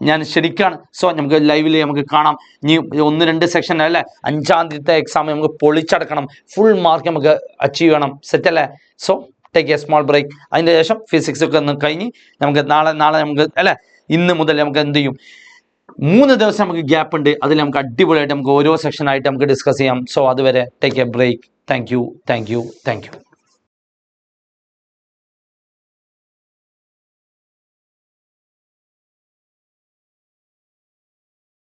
ഞാൻ ശരിക്കാണ്. സോ നമുക്ക് ലൈവിൽ നമുക്ക് കാണാം. ഇനി 1-2 സെക്ഷൻ അല്ലേ, 5-ാം തീയതിത്തെ എക്സാം നമുക്ക് പൊളിച്ചടക്കണം. ഫുൾ മാർക്ക് നമുക്ക് അച്ചീവ് ചെയ്യണം. സെറ്റ് അല്ലേ? So take a small break. അതിൻ്റെ ശേഷം ഫിസിക്സ് ഒക്കെ ഒന്ന് കഴിഞ്ഞ് നമുക്ക് നാളെ നമുക്ക് അല്ലേ, ഇന്ന് മുതൽ നമുക്ക് എന്ത് ചെയ്യും, 3 ദിവസം നമുക്ക് ഗ്യാപ്പ് ഉണ്ട്. അതിൽ നമുക്ക് അടിപൊളിയായിട്ട് നമുക്ക് ഓരോ സെക്ഷനായിട്ട് നമുക്ക് ഡിസ്കസ് ചെയ്യാം. സോ അതുവരെ take a break. Thank U.